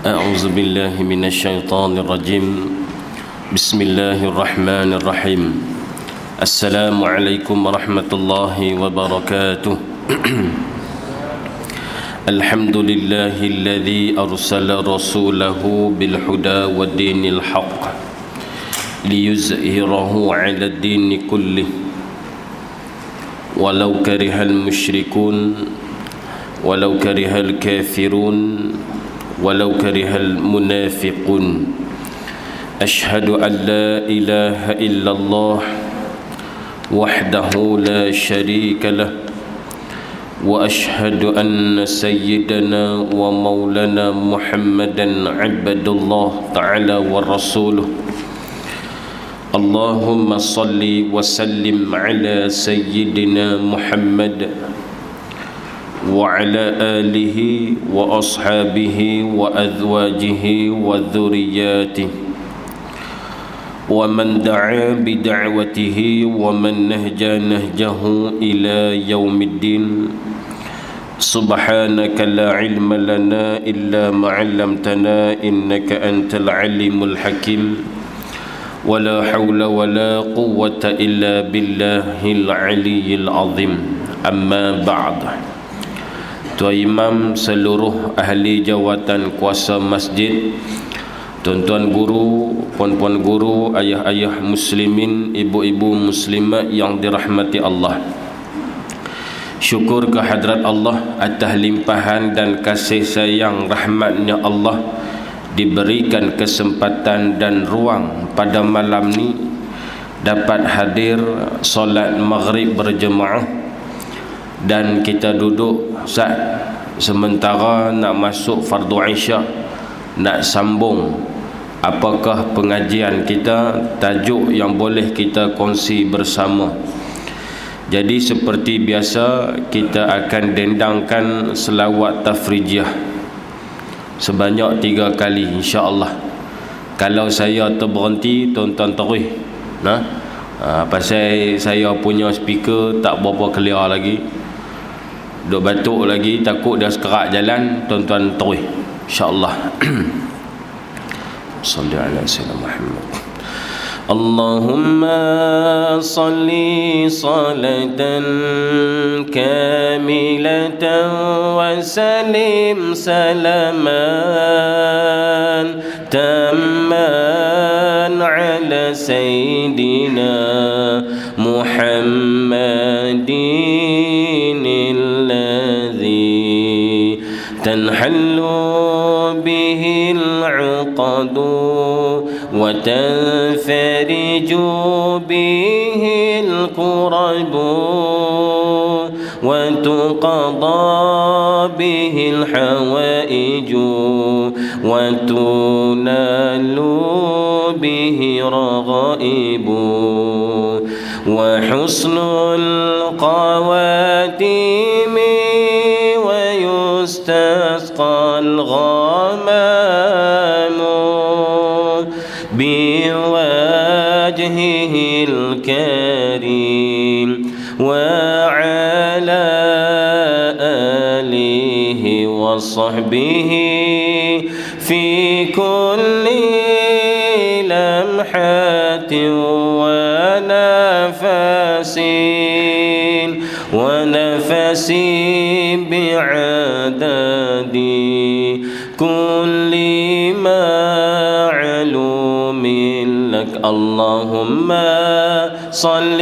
أعوذ بالله من الشيطان الرجيم بسم الله الرحمن الرحيم السلام عليكم ورحمة الله وبركاته الحمد لله الذي أرسل رسوله بالهدى والدين الحق ليظهره على الدين كله ولو كره المشركون ولو كره الكافرون ولو كره المنافقون أشهد أن لا إله إلا الله وحده لا شريك له وأشهد أن سيدنا ومولانا محمدا عبد الله تعالى ورسوله اللهم صل وسلم على سيدنا محمد وعلى آله وأصحابه وأزواجه وذرياته ومن دعا بدعوته ومن نهج نهجه إلى يوم الدين سبحانك لا علم لنا إلا ما علمتنا إنك أنت العليم الحكيم ولا حول ولا قوة إلا بالله العلي العظيم أما بعد. Tuan Imam, seluruh ahli jawatan kuasa masjid, tuan-tuan guru, puan-puan guru, ayah-ayah muslimin, ibu-ibu muslimat yang dirahmati Allah. Syukur kehadrat Allah atas limpahan dan kasih sayang rahmatnya Allah diberikan kesempatan dan ruang pada malam ni dapat hadir solat maghrib berjemaah dan kita duduk saat sementara nak masuk fardu Isyak, nak sambung apakah pengajian kita, tajuk yang boleh kita kongsi bersama. Jadi seperti biasa kita akan dendangkan selawat tafrijiyah sebanyak 3 kali insya-Allah. Kalau saya terberhenti, tuan-tuan terus pasal saya punya speaker tak berapa clear lagi, duk batuk lagi, takut dah sekerak jalan, tuan-tuan terus insya-Allah. Salli ala sayyidina Muhammad. Allahumma salli salatan kamilatan wa salim salaman tamman ala sayyidina Muhammadin alladhi tanhallu bihi al-'uqadu وتنفرج به الكرب وتقضى به الحوائج وتنال به رغائب وحسن الخواتيم ويستسقى الغمام بوجهه الكريم وعلى آله وصحبه في كل لمحة ونفس بعدد كل معلوم لك اللهم صل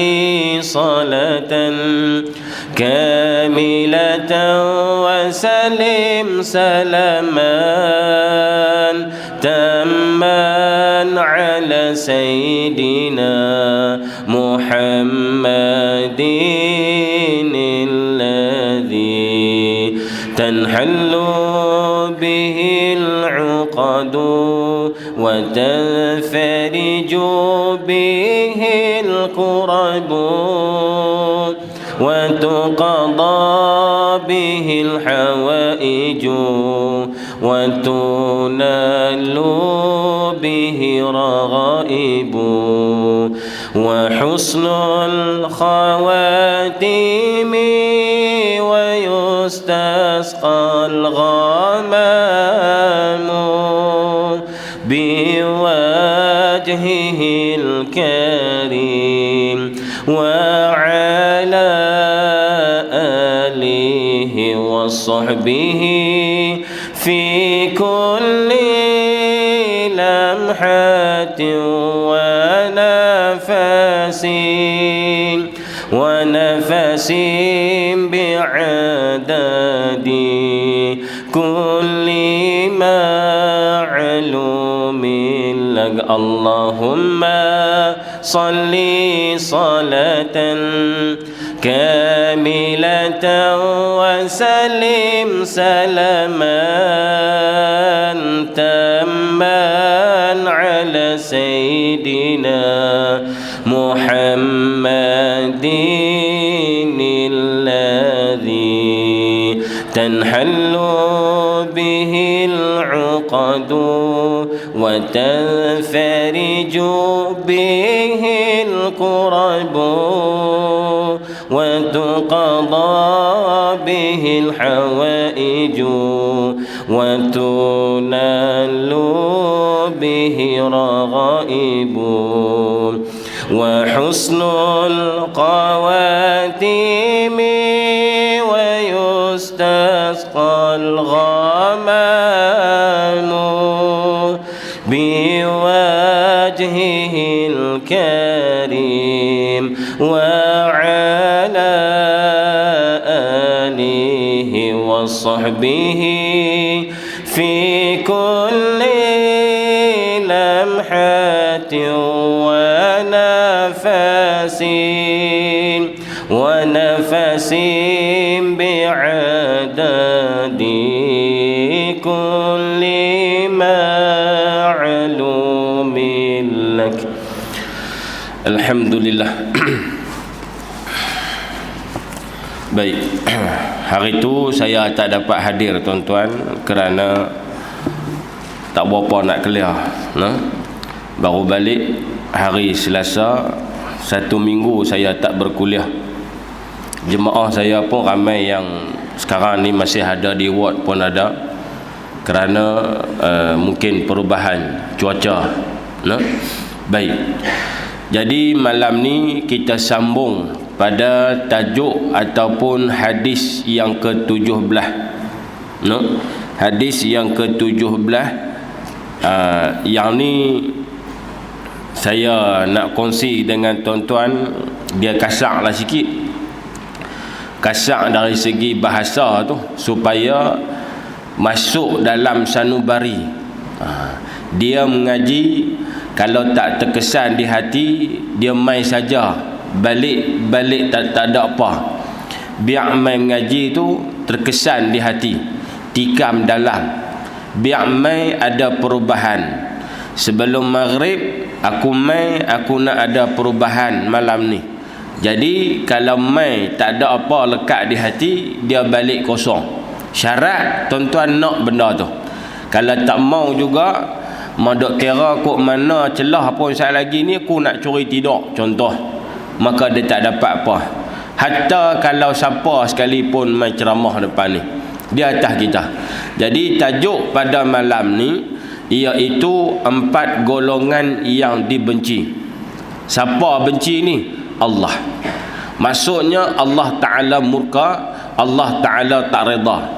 صلاة كاملة وسلم سلاما تاما على سيدنا محمد الذي تنحل به العقد وتنفرج به الكرب وتقضى به الحوائج وتنال به رغائب وحسن الخواتيم ويسر ويستسقى الغمام بوجهه الكريم وعلى آله وصحبه في كل لمحة ونفس بعدد كل معلوم لك اللهم صل صلاة كاملة وسلم سلاما تاما على سيدنا محمد الذي تنحل به العقد وتنفرج به الكرب وتقضى به الحوائج وتنال به رغائب وحسن القواتيم ويستسقى الغمام بوجهه الكريم وعلى آله وصحبه في كل لمحة ونفس بعدد كل معلوم لك. Alhamdulillah. Baik, hari itu saya tak dapat hadir tuan-tuan kerana tak berapa nak clear, baru balik hari Selasa. 1 minggu saya tak berkuliah. Jemaah saya pun ramai yang sekarang ni masih ada di ward pun ada, kerana mungkin perubahan cuaca. Baik, jadi malam ni kita sambung pada tajuk ataupun hadis yang ke-17. Hadis yang ke-17 yang ni saya nak kongsi dengan tuan-tuan. Dia kasar lah sikit, kasar dari segi bahasa tu, supaya masuk dalam sanubari. Dia mengaji, kalau tak terkesan di hati, dia main saja, balik tak ada apa. Biar main mengaji tu terkesan di hati, tikam dalam, biar main ada perubahan. Sebelum maghrib aku nak ada perubahan malam ni. Jadi kalau mai tak ada apa lekat di hati, dia balik kosong. Syarat tuan-tuan nak benda tu. Kalau tak mau juga, mau dok kira kok mana celah pun saya lagi ni aku nak curi tidur contoh, maka dia tak dapat apa. Hatta kalau siapa sekalipun mai ceramah depan ni, dia atas kita. Jadi tajuk pada malam ni iaitu 4 golongan yang dibenci. Siapa benci ni? Allah. Maksudnya Allah Ta'ala murka, Allah Ta'ala tak reda.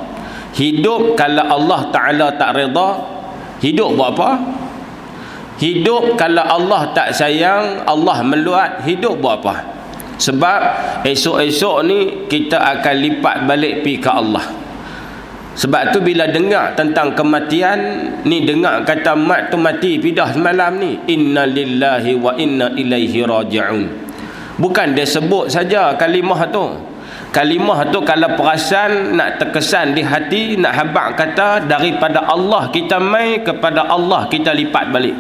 Hidup kalau Allah Ta'ala tak reda, hidup buat apa? Hidup kalau Allah tak sayang, Allah meluat, hidup buat apa? Sebab esok-esok ni kita akan lipat balik pi ke Allah. Sebab tu bila dengar tentang kematian ni, dengar kata mat tu mati pindah semalam ni, inna lillahi wa inna ilaihi raji'un. Bukan dia sebut saja kalimah tu. Kalimah tu kalau perasan nak terkesan di hati, nak habaq kata daripada Allah kita mai kepada Allah kita lipat balik.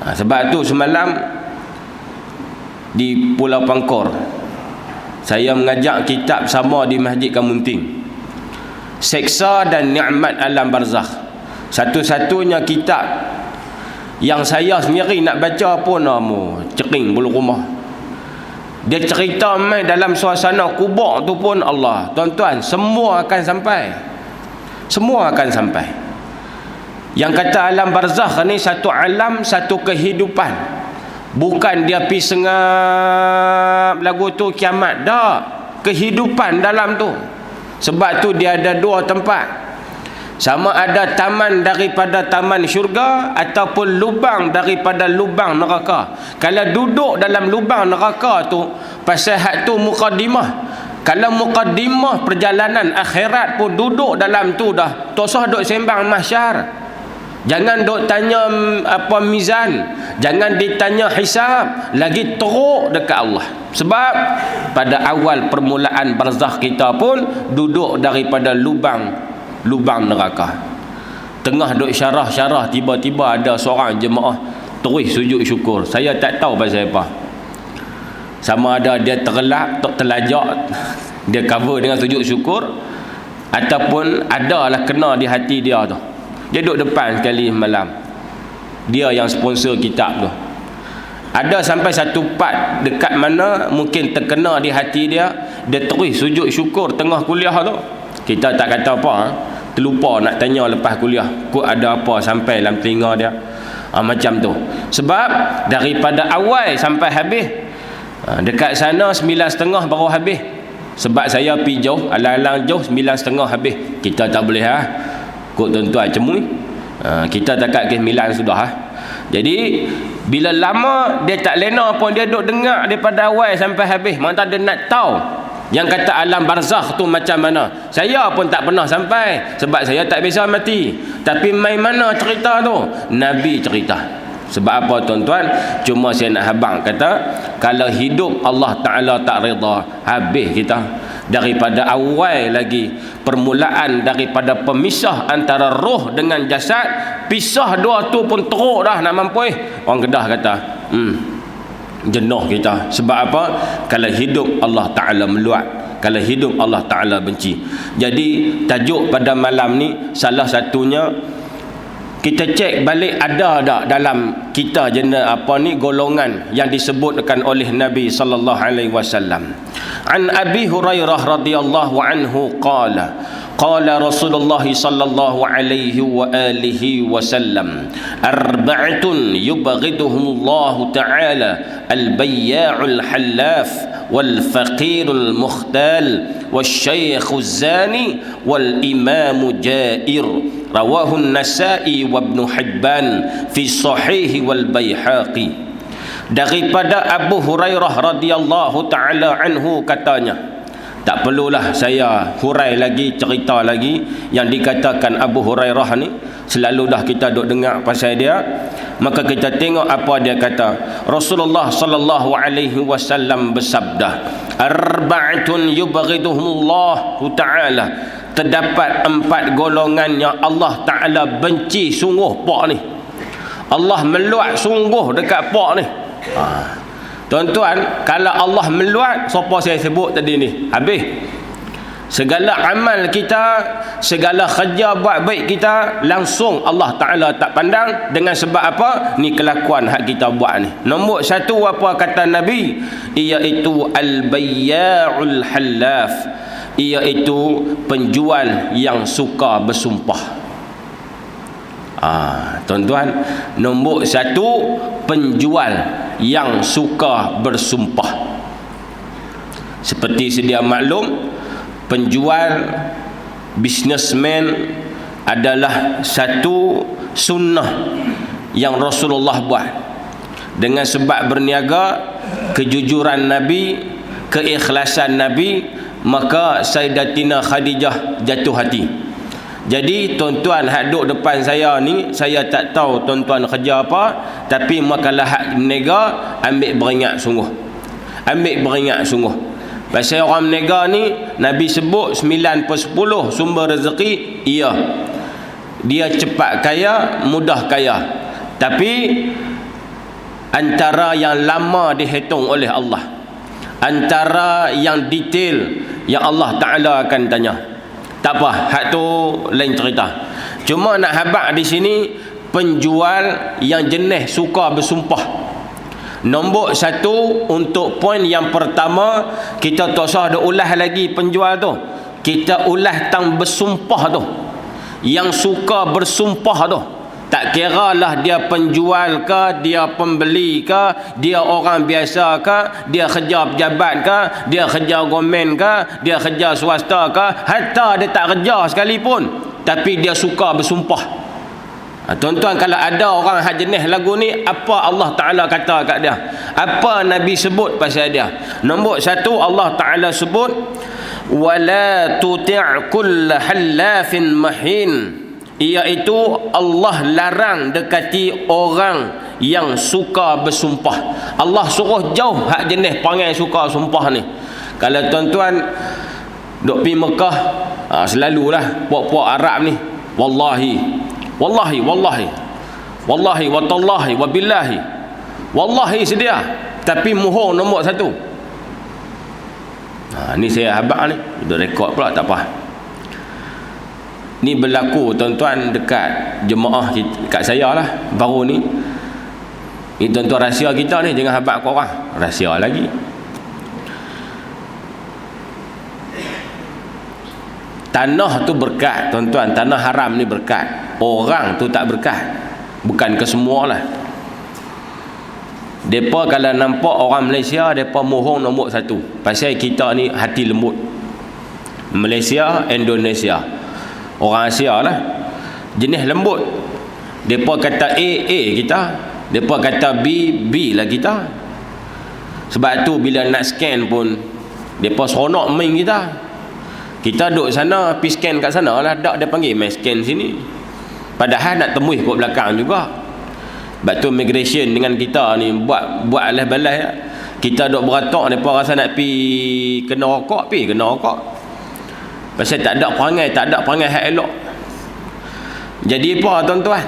Sebab tu semalam di Pulau Pangkor saya mengajak kitab sama di Masjid Kamunting, Seksa dan Nikmat Alam Barzakh. Satu-satunya kitab yang saya sendiri nak baca pun cering bulu rumah. Dia cerita mai dalam suasana kubur tu pun Allah. Tuan-tuan, semua akan sampai. Semua akan sampai. Yang kata alam barzakh ni satu alam, satu kehidupan. Bukan dia pi sengap lagu tu kiamat. Tak. Kehidupan dalam tu. Sebab tu dia ada dua tempat. Sama ada taman daripada taman syurga ataupun lubang daripada lubang neraka. Kalau duduk dalam lubang neraka tu, pasal hak tu muqaddimah. Kalau muqaddimah perjalanan akhirat pun duduk dalam tu dah, tak usah duk sembang mahsyar. Jangan duk tanya apa mizan, jangan ditanya hisab, lagi teruk dekat Allah. Sebab pada awal permulaan barzakh kita pun duduk daripada lubang neraka. Tengah duk syarah-syarah, tiba-tiba ada seorang jemaah terus sujud syukur. Saya tak tahu pasal apa. Sama ada dia tergelak, tak terlajak, dia cover dengan sujud syukur, ataupun adalah kena di hati dia tu. Dia duduk depan sekali malam. Dia yang sponsor kitab tu. Ada sampai satu part dekat mana mungkin terkena di hati dia, dia terus sujud syukur tengah kuliah tu. Kita tak kata apa, terlupa nak tanya lepas kuliah, kok ada apa sampai dalam telinga dia. Macam tu. Sebab daripada awal sampai habis, dekat sana 9.30 baru habis. Sebab saya pergi jauh, alang-alang jauh, 9.30 habis. Kita tak boleh kok tuan-tuan cemui. Kita takat ke 9 sudah. Jadi bila lama dia tak lena pun dia duk dengar daripada awal sampai habis. Mana dia nak tahu yang kata alam barzakh tu macam mana. Saya pun tak pernah sampai, sebab saya tak biasa mati. Tapi mai mana cerita tu? Nabi cerita. Sebab apa tuan-tuan? Cuma saya nak habang kata, kalau hidup Allah Ta'ala tak reda, habis kita. Daripada awal lagi, permulaan daripada pemisah antara roh dengan jasad, pisah dua tu pun teruk dah nak mampu. Orang Kedah kata jenuh kita. Sebab apa? Kalau hidup Allah Ta'ala meluat, kalau hidup Allah Ta'ala benci. Jadi tajuk pada malam ni, salah satunya kita cek balik ada tak dalam kita jenis apa ni golongan yang disebutkan oleh Nabi sallallahu alaihi wasallam. An Abi Hurairah radhiyallahu anhu qala qala Rasulullah sallallahu alaihi wa alihi wasallam arba'atun yubghiduhumullahu ta'ala al-bayya'ul hallaf wal faqirul mukhtal wasyaikhuz zani wal imamu jair. Rawahu An-Nasa'i wa Ibn Hibban fi Sahih wal Baihaqi. Daripada Abu Hurairah radhiyallahu taala anhu katanya, tak perlulah saya hurai lagi, cerita lagi yang dikatakan Abu Hurairah ni, selalu dah kita duk dengar pasal dia. Maka kita tengok apa dia kata. Rasulullah sallallahu alaihi wasallam bersabda, arba'atun yubghiduhumullahu ta'ala. Terdapat 4 golongan yang Allah Ta'ala benci sungguh pak ni. Allah meluat sungguh dekat pak ni. Tuan-tuan, kalau Allah meluat, siapa saya sebut tadi ni, habis. Segala amal kita, segala kerja buat baik kita, langsung Allah Ta'ala tak pandang. Dengan sebab apa? Ni kelakuan hak kita buat ni. Nombor 1 apa kata Nabi? Iaitu al-bayya'ul hallaf, iaitu penjual yang suka bersumpah. Tuan-tuan, nombor 1 penjual yang suka bersumpah. Seperti sedia maklum, penjual, businessman adalah satu sunnah yang Rasulullah buat. Dengan sebab berniaga, kejujuran Nabi, keikhlasan Nabi, maka Sayyidatina Khadijah jatuh hati. Jadi tuan-tuan hak duduk depan saya ni, saya tak tahu tuan-tuan kerja apa, tapi makalah hak berniaga, ambil beringat sungguh. Ambil beringat sungguh. Pasal orang berniaga ni, Nabi sebut 9/10 sumber rezeki, iya. Dia cepat kaya, mudah kaya. Tapi antara yang lama dihitung oleh Allah, antara yang detail yang Allah Ta'ala akan tanya. Tak apa, hak tu lain cerita. Cuma nak habaq di sini, penjual yang jenis suka bersumpah. Nombor satu, untuk poin yang pertama, kita tak usah ada ulas lagi penjual tu. Kita ulas tang bersumpah tu. Yang suka bersumpah tu. Tak kira lah dia penjual ke, dia pembeli ke, dia orang biasa ke, dia kerja pejabat ke, dia kerja government ke, dia kerja swasta ke, hatta dia tak kerja sekalipun, tapi dia suka bersumpah. Tuan-tuan, kalau ada orang hak jenis lagu ni, apa Allah Ta'ala kata kat dia? Apa Nabi sebut pasal dia? Nombor satu, Allah Ta'ala sebut, وَلَا تُطِعْ كُلَّ حَلَّافٍ مَحِينٍ, iaitu Allah larang dekati orang yang suka bersumpah. Allah suruh jauh hak jenis panggil suka sumpah ni. Kalau tuan-tuan duk pergi Mekah, selalulah puak-puak Arab ni, wallahi wallahi wallahi wallahi watallahi wabillahi, wallahi sedia, tapi mohon nombor satu. Ni saya habaq ni, dah rekod pula, tak apa. Ni berlaku tuan-tuan dekat jemaah kat saya lah baru ni. Ni tuan-tuan rahsia kita ni, jangan habaq korang, rahsia lagi. Tanah tu berkat tuan-tuan, tanah haram ni berkat. Orang tu tak berkat. Bukan kesemualah. Depa kalau nampak orang Malaysia, depa mohon nombor satu. Pasal kita ni hati lembut. Malaysia, Indonesia, orang Asia lah, jenis lembut. Depa kata A kita, depa kata B lah kita. Sebab tu bila nak scan pun, depa seronok main kita. Kita duduk sana, pergi scan kat sana lah, tak dia panggil main scan sini. Padahal nak temui kat belakang juga. Sebab tu immigration dengan kita ni buat alas-balas ya. Kita duk beratok, mereka rasa nak pergi kena rokok, pergi kena rokok. Pasal tak ada perangai hak elok. Jadi apa tuan-tuan?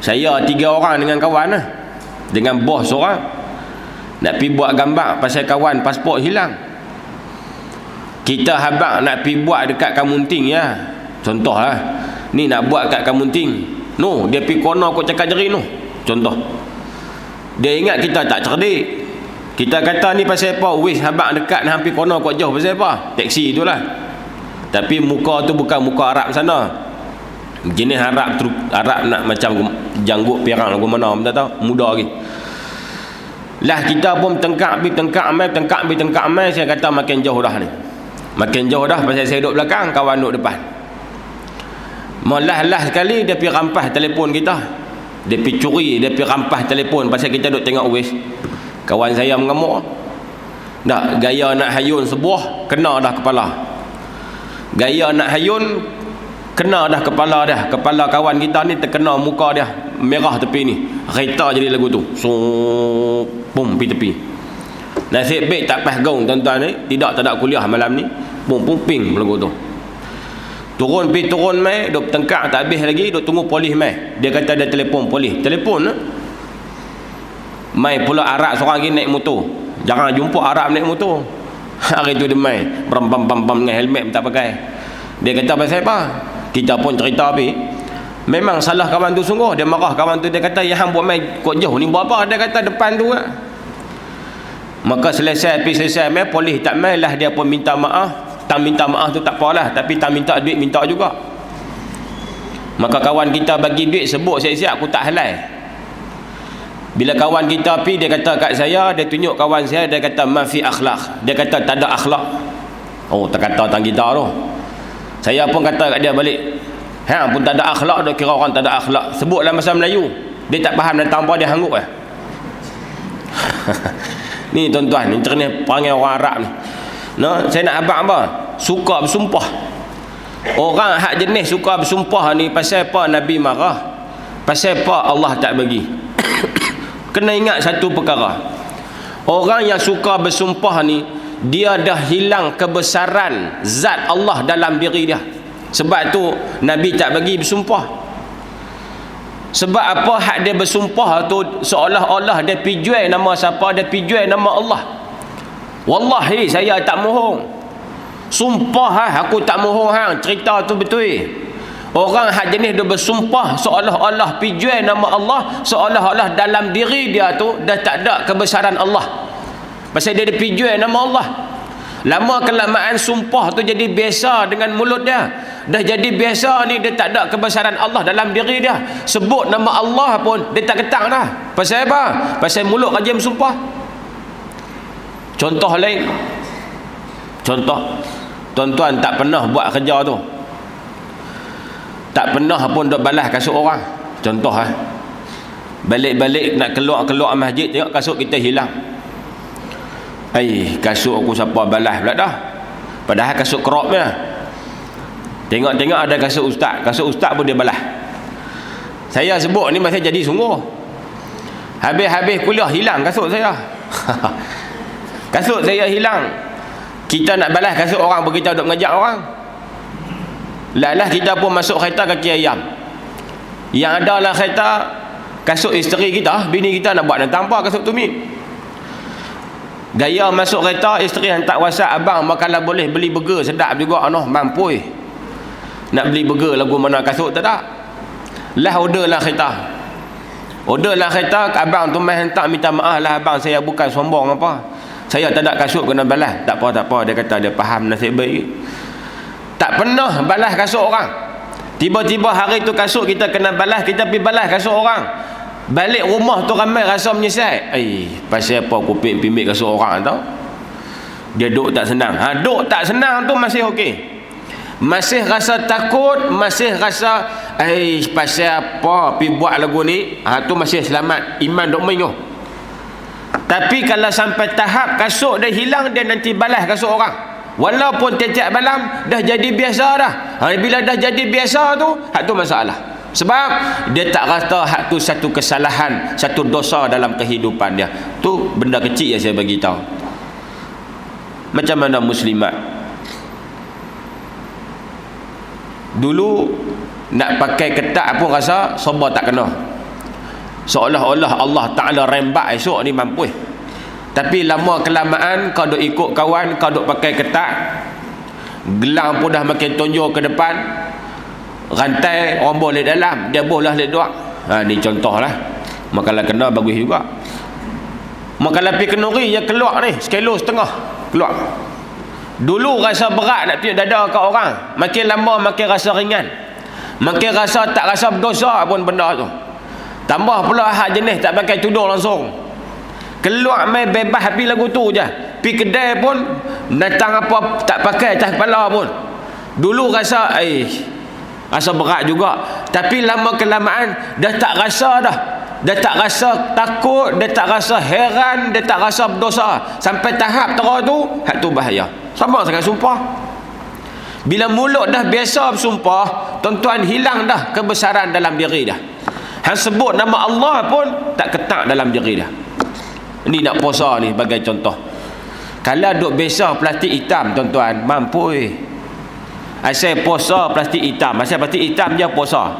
Saya 3 orang dengan kawan lah, dengan bos seorang, nak pergi buat gambar pasal kawan pasport hilang. Kita habaq nak pergi buat dekat Kamunting ya. Contoh lah, ni nak buat kat Kamunting. No, dia pergi kono kot cakap jeri no. Contoh. Dia ingat kita tak cerdik. Kita kata ni pasal apa? Wis habaq dekat hampir kono kot jauh pasal apa? Teksi itulah. Tapi muka tu bukan muka Arab sana. Jenis Arab nak macam janggut pirang lagu mana tak tahu, muda lagi. Lah kita pun tengkak mai, saya kata makin jauh dah ni. Makin jauh dah pasal saya duduk belakang, kawan duduk depan. Malah sekali dia pergi rampas telefon kita. Dia pergi curi, dia pergi rampas telefon pasal kita duduk tengok wis. Kawan saya mengamuk. Dah gaya nak hayun sebuah, kena dah kepala. Gaya nak hayun, kena dah kepala dah. Kepala kawan kita ni terkena muka dia, merah tepi ni. Kereta jadi lagu tu. So, pum pergi tepi. Nasib baik tak pas gaung tuan-tuan ni, tak ada kuliah malam ni. Pum ping lagu tu. Turun mai, duk tengkak tak habis lagi, duk tunggu polis mai. Dia kata ada telefon polis. Telefon mai pula Arab seorang lagi naik motor. Jangan jumpa Arab naik motor. Hari tu dia mai bam dengan helmet tak pakai. Dia kata pasal apa? Kita pun cerita api. Memang salah kawan tu sungguh. Dia marah kawan tu, dia kata yang buat mai kok jauh ni buat apa? Dia kata depan tu lah. Maka selesai mai, polis tak mai lah, dia pun minta maaf. Tang minta maaf tu tak apalah, tapi tang minta duit minta juga. Maka kawan kita bagi duit sebut siap-siap aku tak halal. Bila kawan kita pergi, dia kata kat saya, dia tunjuk kawan saya, dia kata mafi akhlak. Dia kata tak ada akhlak. Oh, tak kata tang kita tu. Saya pun kata kat dia balik, pun tak ada akhlak, dia kira orang tak ada akhlak. Sebutlah bahasa Melayu. Dia tak faham datang apa, dia hanggup lah. Ni tuan-tuan, ni cerita perangai orang Arab ni. No, saya nak abang apa? Suka bersumpah. Orang hak jenis suka bersumpah ni, pasal apa Nabi marah? Pasal apa Allah tak bagi? Kena ingat satu perkara. Orang yang suka bersumpah ni, dia dah hilang kebesaran zat Allah dalam diri dia. Sebab tu Nabi tak bagi bersumpah. Sebab apa hak dia bersumpah tu seolah-olah dia pergi jual nama siapa? Dia pergi jual nama Allah. Wallahi saya tak mohong. Sumpah aku tak mohong hang, cerita tu betul. Orang hak jenis dia bersumpah seolah-olah pijuai nama Allah, seolah-olah dalam diri dia tu dah tak ada kebesaran Allah. Pasal dia pijuai nama Allah. Lama kelamaan sumpah tu jadi biasa dengan mulut dia. Dah jadi biasa ni, dia tak ada kebesaran Allah dalam diri dia. Sebut nama Allah pun dia tak ketang dah. Pasal apa? Pasal mulut rajin bersumpah. Contoh lain. Contoh, tuan-tuan tak pernah buat kerja tu, tak pernah pun duk balas kasut orang. Contoh balik-balik nak keluar masjid, tengok kasut kita hilang. Kasut aku siapa balas pula dah. Padahal kasut crop dia. Tengok-tengok ada kasut ustaz pun dia balas. Saya sebut ni masih jadi sungguh. Habis kuliah hilang kasut saya. Kasut saya hilang. Kita nak balas kasut orang, kita duk ngajak orang. Lah kita pun masuk kereta kaki ayam. Yang ada lah kereta kasut isteri kita, bini kita nak buat nak tampar kasut tu mi. Gaya masuk kereta, isteri hantar WhatsApp, abang kalau boleh beli burger sedap juga mampu. Nak beli burger lagu mana kasut tak? Lah order lah kereta. Abang tu main hantar minta maaf lah abang, saya bukan sombong apa. Saya tak ada kasut kena balas. Tak apa, dia kata dia faham nasib baik. Tak pernah balas kasut orang. Tiba-tiba hari tu kasut kita kena balas, kita pergi balas kasut orang. Balik rumah tu ramai rasa menyesal. Pasal apa aku pimik kasut orang tau? Dia duk tak senang. Duk tak senang tu masih okey. Masih rasa takut, masih rasa pasal apa pergi buat lagu ni, tu masih selamat, iman duk main tu. Tapi kalau sampai tahap kasut dia hilang, dia nanti balas kasut orang. Walaupun tiap-tiap malam dah jadi biasa dah. Bila dah jadi biasa tu, hak tu masalah. Sebab dia tak rasa hak tu satu kesalahan, satu dosa dalam kehidupan dia. Tu benda kecil yang saya bagi tahu. Macam mana muslimat? Dulu nak pakai ketat pun rasa sabar tak kena. Seolah-olah Allah Ta'ala rembat esok ni mampu. Tapi lama kelamaan kau duk ikut kawan, kau duk pakai ketat, gelang pun dah makin tonjol ke depan, rantai orang boleh dalam, dia boleh luar. Ni contoh lah. Makalah kena bagus juga. Makalah pergi kenuri dia keluar ni 1,5 kilo keluar. Dulu rasa berat nak tiup dada kat orang, makin lama makin rasa ringan, makin rasa tak rasa berdosa pun benda tu. Tambah pula hak jenis tak pakai tudung langsung, keluar main bebas habis lagu tu je. Pi kedai pun datang apa tak pakai atas kepala pun. Dulu rasa rasa berat juga. Tapi lama kelamaan dah tak rasa dah. Dia tak rasa takut, dia tak rasa heran, dia tak rasa berdosa. Sampai tahap terus tu, hak tu bahaya. Sama sangat sumpah. Bila mulut dah biasa bersumpah, tuan-tuan hilang dah kebesaran dalam diri dah. Hang sebut nama Allah pun tak ketak dalam diri dah. Ini nak puasa ni sebagai contoh. Kalau duk biasa plastik hitam tuan-tuan, mampu asal puasa plastik hitam, asal plastik hitam je puasa.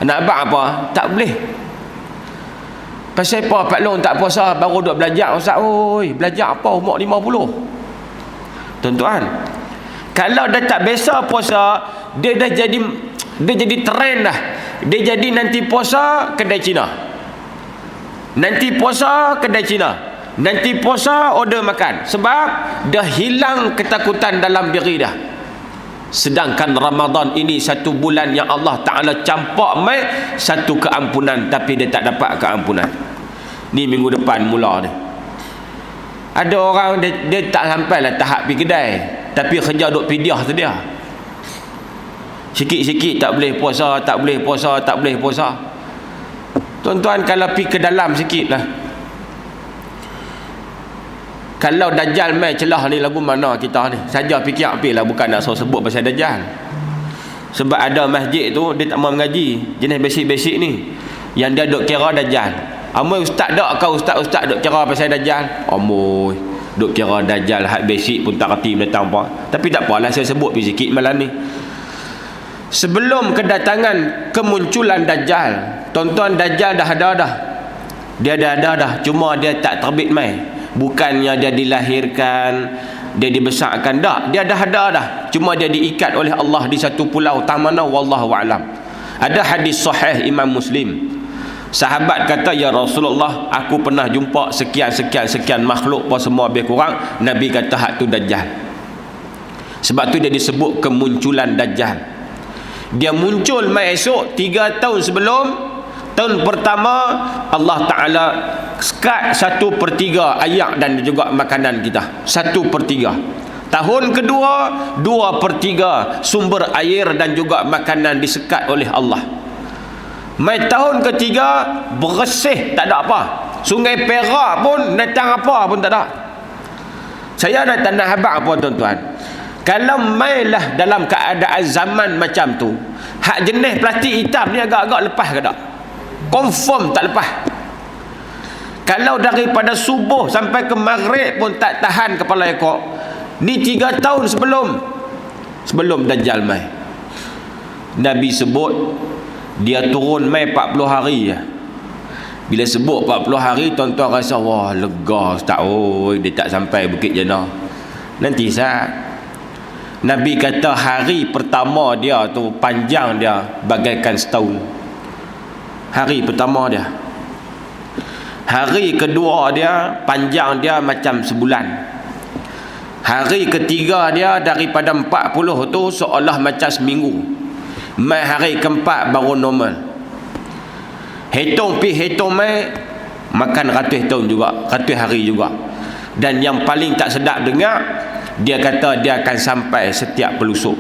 Nak buat apa? Tak boleh. Pasal apa Pak Long tak puasa baru duk belajar Ustaz? Belajar apa umur 50? Tuan-tuan, kalau dah tak biasa puasa, dia jadi trend dah. Dia jadi nanti puasa kedai Cina, nanti puasa kedai Cina, nanti puasa order makan. Sebab dah hilang ketakutan dalam diri dah. Sedangkan Ramadan ini satu bulan yang Allah Ta'ala campak mai satu keampunan, tapi dia tak dapat keampunan. Ni minggu depan mula ni. Ada orang dia tak sampai lah tahap pergi kedai, tapi kerja duk pidiah tu dia. Sikit-sikit tak boleh puasa, tak boleh puasa, tak boleh puasa. Tuan-tuan, kalau pergi ke dalam sikit lah, kalau Dajjal main celah ni lagu mana kita ni, saja fikir apa lah, bukan nak sebut pasal Dajjal. Sebab ada masjid tu dia tak mau mengaji jenis basic-basic ni, yang dia duk kira Dajjal. Amoi ustaz dak kau ustaz duk kira pasal Dajjal. Amoi duk kira Dajjal hak basic pun tak reti datang apa. Tapi tak apalah, saya sebut pergi sikit malam ni. Sebelum kedatangan kemunculan Dajjal, tuan-tuan, Dajjal dah ada dah. Dia dah ada dah, cuma dia tak terbit mai. Bukannya dia dilahirkan, dia dibesarkan dah, dia dah ada dah, cuma dia diikat oleh Allah di satu pulau, tak mana wallahu a'lam. Ada hadis sahih Imam Muslim, sahabat kata, ya Rasulullah, aku pernah jumpa sekian makhluk apa semua lebih kurang. Nabi kata hak tu Dajjal. Sebab tu dia disebut kemunculan Dajjal. Dia muncul mai esok 3 tahun sebelum tahun pertama. Allah Ta'ala sekat 1/3 air dan juga makanan kita, 1/3. Tahun kedua 2/3 sumber air dan juga makanan disekat oleh Allah. Mai tahun ketiga bersih, tak ada apa. Sungai Perak pun datang apa pun tak ada. Saya nak tanda habaq apa tuan-tuan, kalau mailah dalam keadaan zaman macam tu, hak jenis plastik hitam ni agak-agak lepas ke tak? Confirm tak lepas. Kalau daripada subuh sampai ke maghrib pun tak tahan kepala ekor. Ni 3 tahun sebelum Dajjal mai. Nabi sebut dia turun mai 40 hari. Bila sebut 40 hari, tuan-tuan rasa wah lega tak, oh dia tak sampai Bukit Jannah. Nanti saat Nabi kata hari pertama dia tu panjang dia bagaikan setahun. Hari pertama dia. Hari kedua dia panjang dia macam sebulan. Hari ketiga dia daripada 40 tu seolah macam seminggu. Mai hari keempat baru normal. Hitung mai makan ratus tahun juga, ratus hari juga. Dan yang paling tak sedap dengar, dia kata dia akan sampai setiap pelusuk.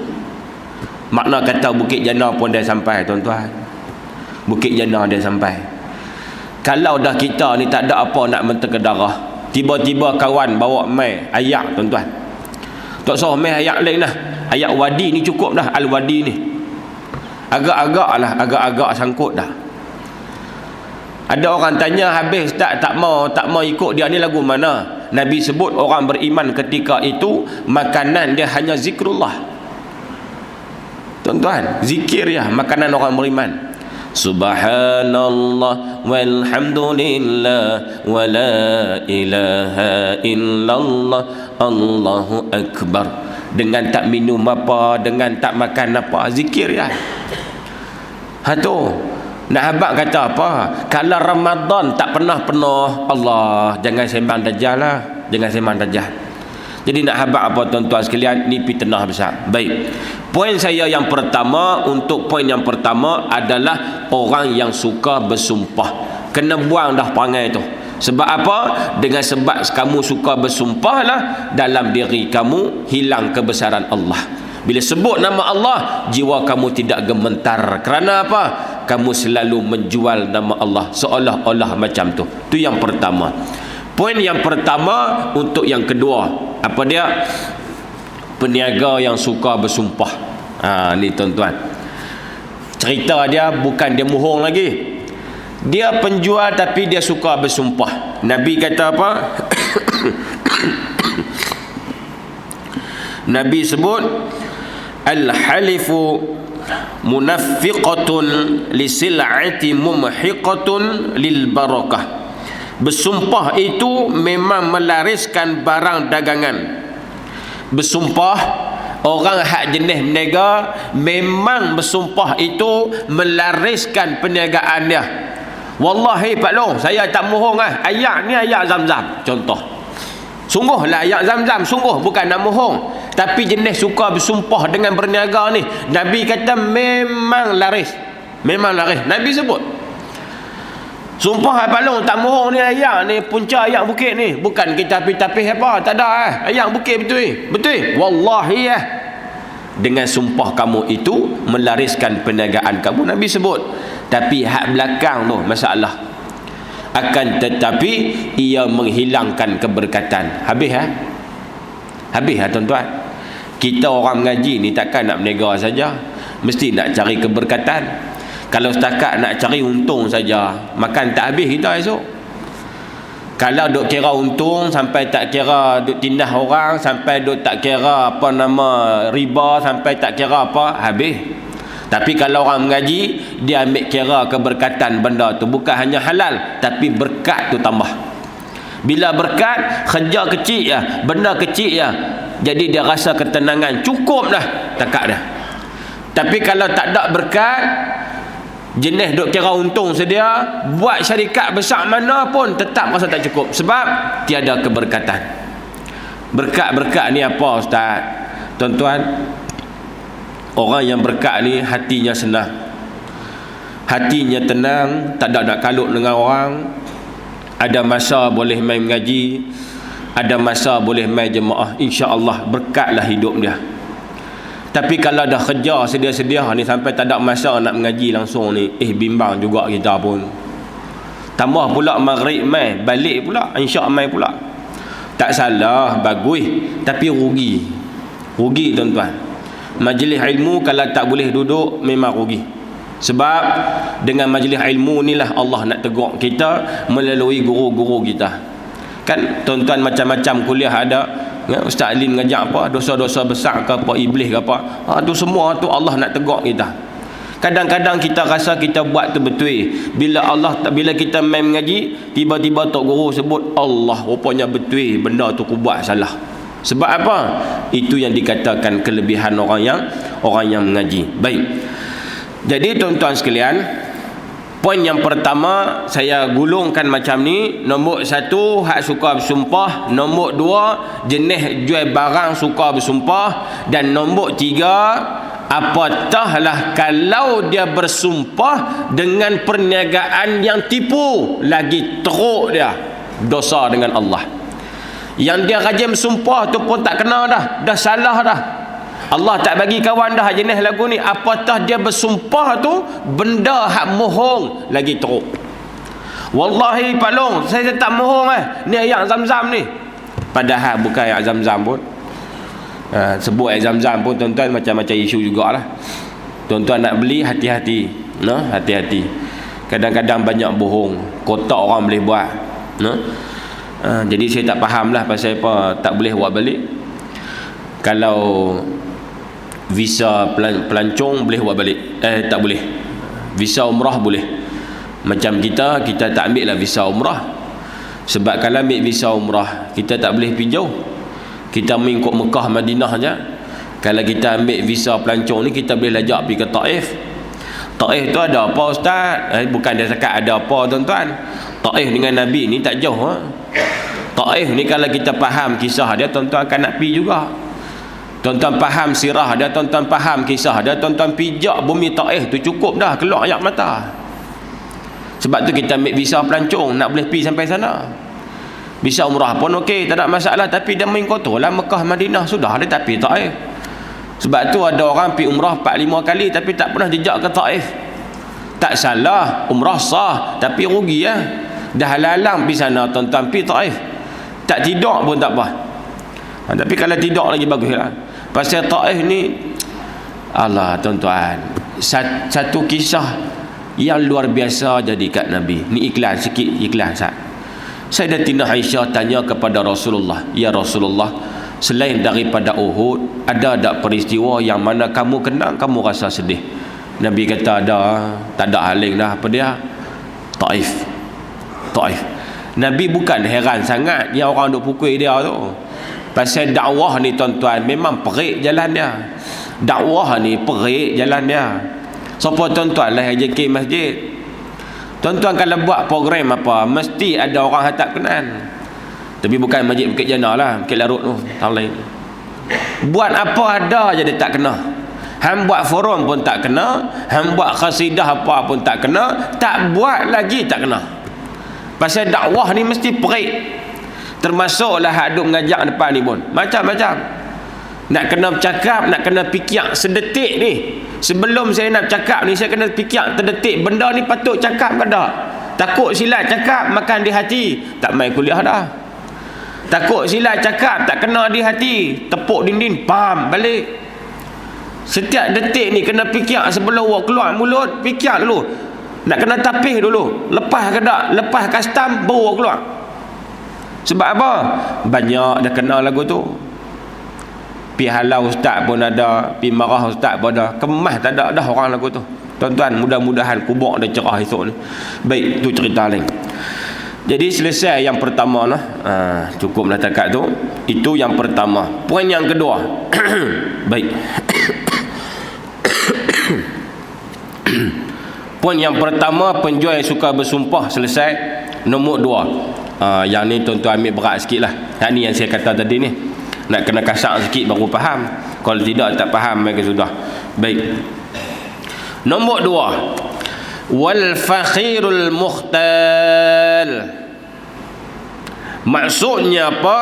Makna kata Bukit Jannah pun dia sampai tuan-tuan. Bukit Jannah dia sampai. Kalau dah kita ni tak ada apa nak mentega darah, tiba-tiba kawan bawa mai ayak tuan-tuan, tak usah mai ayak lain lah, ayak wadi ni cukup dah. Al-Wadi ni agak-agak sangkut dah. Ada orang tanya, habis tak mau ikut dia ni lagu mana? Nabi sebut orang beriman ketika itu makanan dia hanya zikrullah. Tuan-tuan, zikir ya makanan orang beriman. Subhanallah walhamdulillah wa la ilaha illallah Allahu akbar. Dengan tak minum apa, dengan tak makan apa, zikir ya. Tu nak habaq kata apa? Kalau Ramadan tak pernah penuh, Allah, jangan sembang Dajjal lah, jangan sembang Dajjal. Jadi nak habaq apa tuan-tuan sekalian, ni fitnah besar. Baik, poin saya yang pertama, untuk poin yang pertama adalah orang yang suka bersumpah. Kena buang dah perangai tu. Sebab apa? Dengan sebab kamu suka bersumpah lah, dalam diri kamu hilang kebesaran Allah. Bila sebut nama Allah, jiwa kamu tidak gemetar. Kerana apa? Kamu selalu menjual nama Allah seolah-olah macam tu. Tu yang pertama. Poin yang pertama. Untuk yang kedua, apa dia? Peniaga yang suka bersumpah. Ni tuan-tuan, cerita dia bukan dia bohong lagi. Dia penjual tapi dia suka bersumpah. Nabi kata apa? Nabi sebut al-halifu munaffiqatun li sil'ati mumhiqatun lil barakah. Bersumpah itu memang melariskan barang dagangan. Bersumpah, orang hak jenis berniaga memang bersumpah itu melariskan perniagaan dia. Wallahi Pak Long, saya tak bohong lah, ayak ni ayak Zam-Zam contoh. Sungguhlah ayak Zam-Zam, sungguh bukan nak bohong. Tapi jenis suka bersumpah dengan berniaga ni, Nabi kata memang laris. Memang laris. Nabi sebut sumpah Pak Long tak bohong ni, ayak ni punca ayak bukit ni, bukan kita tapis-tapis apa, tak ada ayak bukit betul. Betul. Wallahi dengan sumpah kamu itu melariskan perniagaan kamu, Nabi sebut. Tapi hak belakang tu masalah. Akan tetapi ia menghilangkan keberkatan. Habis tuan-tuan. Kita orang mengaji ni takkan nak berniaga saja, mesti nak cari keberkatan. Kalau setakat nak cari untung saja, makan tak habis kita esok. Kalau duk kira untung sampai tak kira duk tindah orang, sampai duk tak kira apa nama riba, sampai tak kira apa, habis. Tapi kalau orang mengaji, dia ambil kira keberkatan benda tu, bukan hanya halal tapi berkat tu tambah. Bila berkat, kerja kecil ya, benda kecil ya, Jadi dia rasa ketenangan, cukup dah, takak dah. Tapi kalau tak ada berkat, jenis duk kira untung sedia, buat syarikat besar mana pun tetap rasa tak cukup, sebab tiada keberkatan. Berkat-berkat ni apa Ustaz? Tuan-tuan, orang yang berkat ni hatinya senang, hatinya tenang, tak ada nak kalut dengan orang. Ada masa boleh main mengaji, ada masa boleh main jemaah, insya-Allah berkatlah hidup dia. Tapi kalau dah kerja sedia-sedia ni sampai tak ada masa nak mengaji langsung ni, bimbang juga kita pun. Tambah pula maghrib mai, balik pula, insya mai pula. Tak salah, bagus, tapi rugi. Rugi tuan-tuan. Majlis ilmu kalau tak boleh duduk memang rugi. Sebab dengan majlis ilmu inilah Allah nak tegur kita melalui guru-guru kita. Kan tuan-tuan macam-macam kuliah ada, ya, Ustaz Alin ngajak apa, dosa-dosa besar ke apa, iblis ke apa, tu semua tu Allah nak tegur kita. Kadang-kadang kita rasa kita buat tu betul. Bila kita main mengaji, tiba-tiba tok guru sebut Allah, rupanya betul benda tu aku buat salah. Sebab apa? Itu yang dikatakan kelebihan orang yang mengaji. Baik. Jadi tuan-tuan sekalian, poin yang pertama saya gulungkan macam ni. Nombor 1, hak suka bersumpah. Nombor 2, jenis jual barang suka bersumpah. Dan nombor 3, apatahlah kalau dia bersumpah dengan perniagaan yang tipu, lagi teruk dia dosa dengan Allah. Yang dia rajin bersumpah tu pun tak kena dah salah dah. Allah tak bagi kawan dah jenis lagu ni. Apatah dia bersumpah tu benda hak mohong, lagi teruk. Wallahi Pak Long, saya tak mohong ni air Zam-Zam ni. Padahal bukan air Zam-Zam pun. Sebut air Zam-Zam pun tuan-tuan macam-macam isu jugalah. Tuan-tuan nak beli, hati-hati, hati-hati. Kadang-kadang banyak bohong, kotak orang boleh buat. Jadi saya tak faham lah pasal apa tak boleh buat balik. Kalau visa pelancong boleh buat balik, tak boleh. Visa umrah boleh. Macam kita tak ambil lah visa umrah. Sebab kalau ambil visa umrah, kita tak boleh pergi jauh. Kita mengikut Mekah Madinah je. Kalau kita ambil visa pelancong ni, kita boleh lajak pergi ke Taif. Taif tu ada apa Ustaz? Bukan dia cakap ada apa tuan-tuan. Taif dengan Nabi ni tak jauh. Taif ni kalau kita faham kisah dia, tuan-tuan akan nak pergi juga. Tuan-tuan faham sirah dia, tuan-tuan faham kisah dia, tuan-tuan pijak bumi Taif tu cukup dah, keluar air mata. Sebab tu kita ambil visa pelancong, nak boleh pergi sampai sana. Visa umrah pun okey, tak ada masalah. Tapi dia main kotor lah Mekah Madinah, sudah dia tak pergi Taif. Sebab tu ada orang pergi umrah 4-5 kali tapi tak pernah jejak ke Taif. Tak salah, umrah sah, tapi rugi ya. Dah lalang pergi sana tuan-tuan, pergi Taif. Tak tidur pun tak apa. Tapi kalau tidur lagi baguslah. Pasal Taif ni, Allah tuan-tuan, satu kisah yang luar biasa jadi kat Nabi. Ni iklan sikit, iklan sat. Sayyidatina Aisyah tanya kepada Rasulullah, ya Rasulullah, selain daripada Uhud, ada tak peristiwa yang mana kamu kenang, kamu rasa sedih? Nabi kata ada, tak ada haling dah. Apa dia? Taif. Nabi bukan heran sangat yang orang duk pukul dia tu. Pasal dakwah ni tuan-tuan memang perik jalan dia. Dakwah ni perik jalan dia. Siapa tuan-tuan lah yang JK masjid? Tuan-tuan kalau buat program apa, mesti ada orang yang tak kenal. Tapi bukan Masjid Bukit Jana lah, Bukit Larut tu, tahun lain. Buat apa ada je dia tak kena. Hang buat forum pun tak kena, hang buat khasidah apa pun tak kena, tak buat lagi tak kena. Pasal dakwah ni mesti perik. Termasuklah hak duk mengajak depan ni pun macam-macam. Nak kena bercakap, nak kena fikir sedetik ni. Sebelum saya nak cakap ni, saya kena fikir terdetik, benda ni patut cakap ke tak? Takut silap cakap, makan di hati, tak main kuliah dah. Takut silap cakap, tak kena di hati, tepuk dinding, pam, balik. Setiap detik ni kena fikir sebelum keluar mulut, fikir dulu. Nak kena tapih dulu, lepas ke tak? Lepas custom, baru keluar. Sebab apa? Banyak dah kenal lagu tu. Pi halau ustaz pun ada, pi marah ustaz pun ada, kemas tak ada dah orang lagu tu. Tuan-tuan, mudah-mudahan kubur dia cerah esok ni. Baik, tu cerita lain. Jadi selesai yang pertama lah. Cukuplah takat tu. Itu yang pertama. Poin yang kedua. Baik. Poin yang pertama, penjual yang suka bersumpah, selesai. Nombor 2. Yang ni tuan-tuan ambil berat sikit lah. Yang ni yang saya kata tadi ni. Nak kena kasar sikit baru faham. Kalau tidak tak faham mereka sudah. Baik. Nombor 2. Wal fakhirul mukhtal. Maksudnya apa?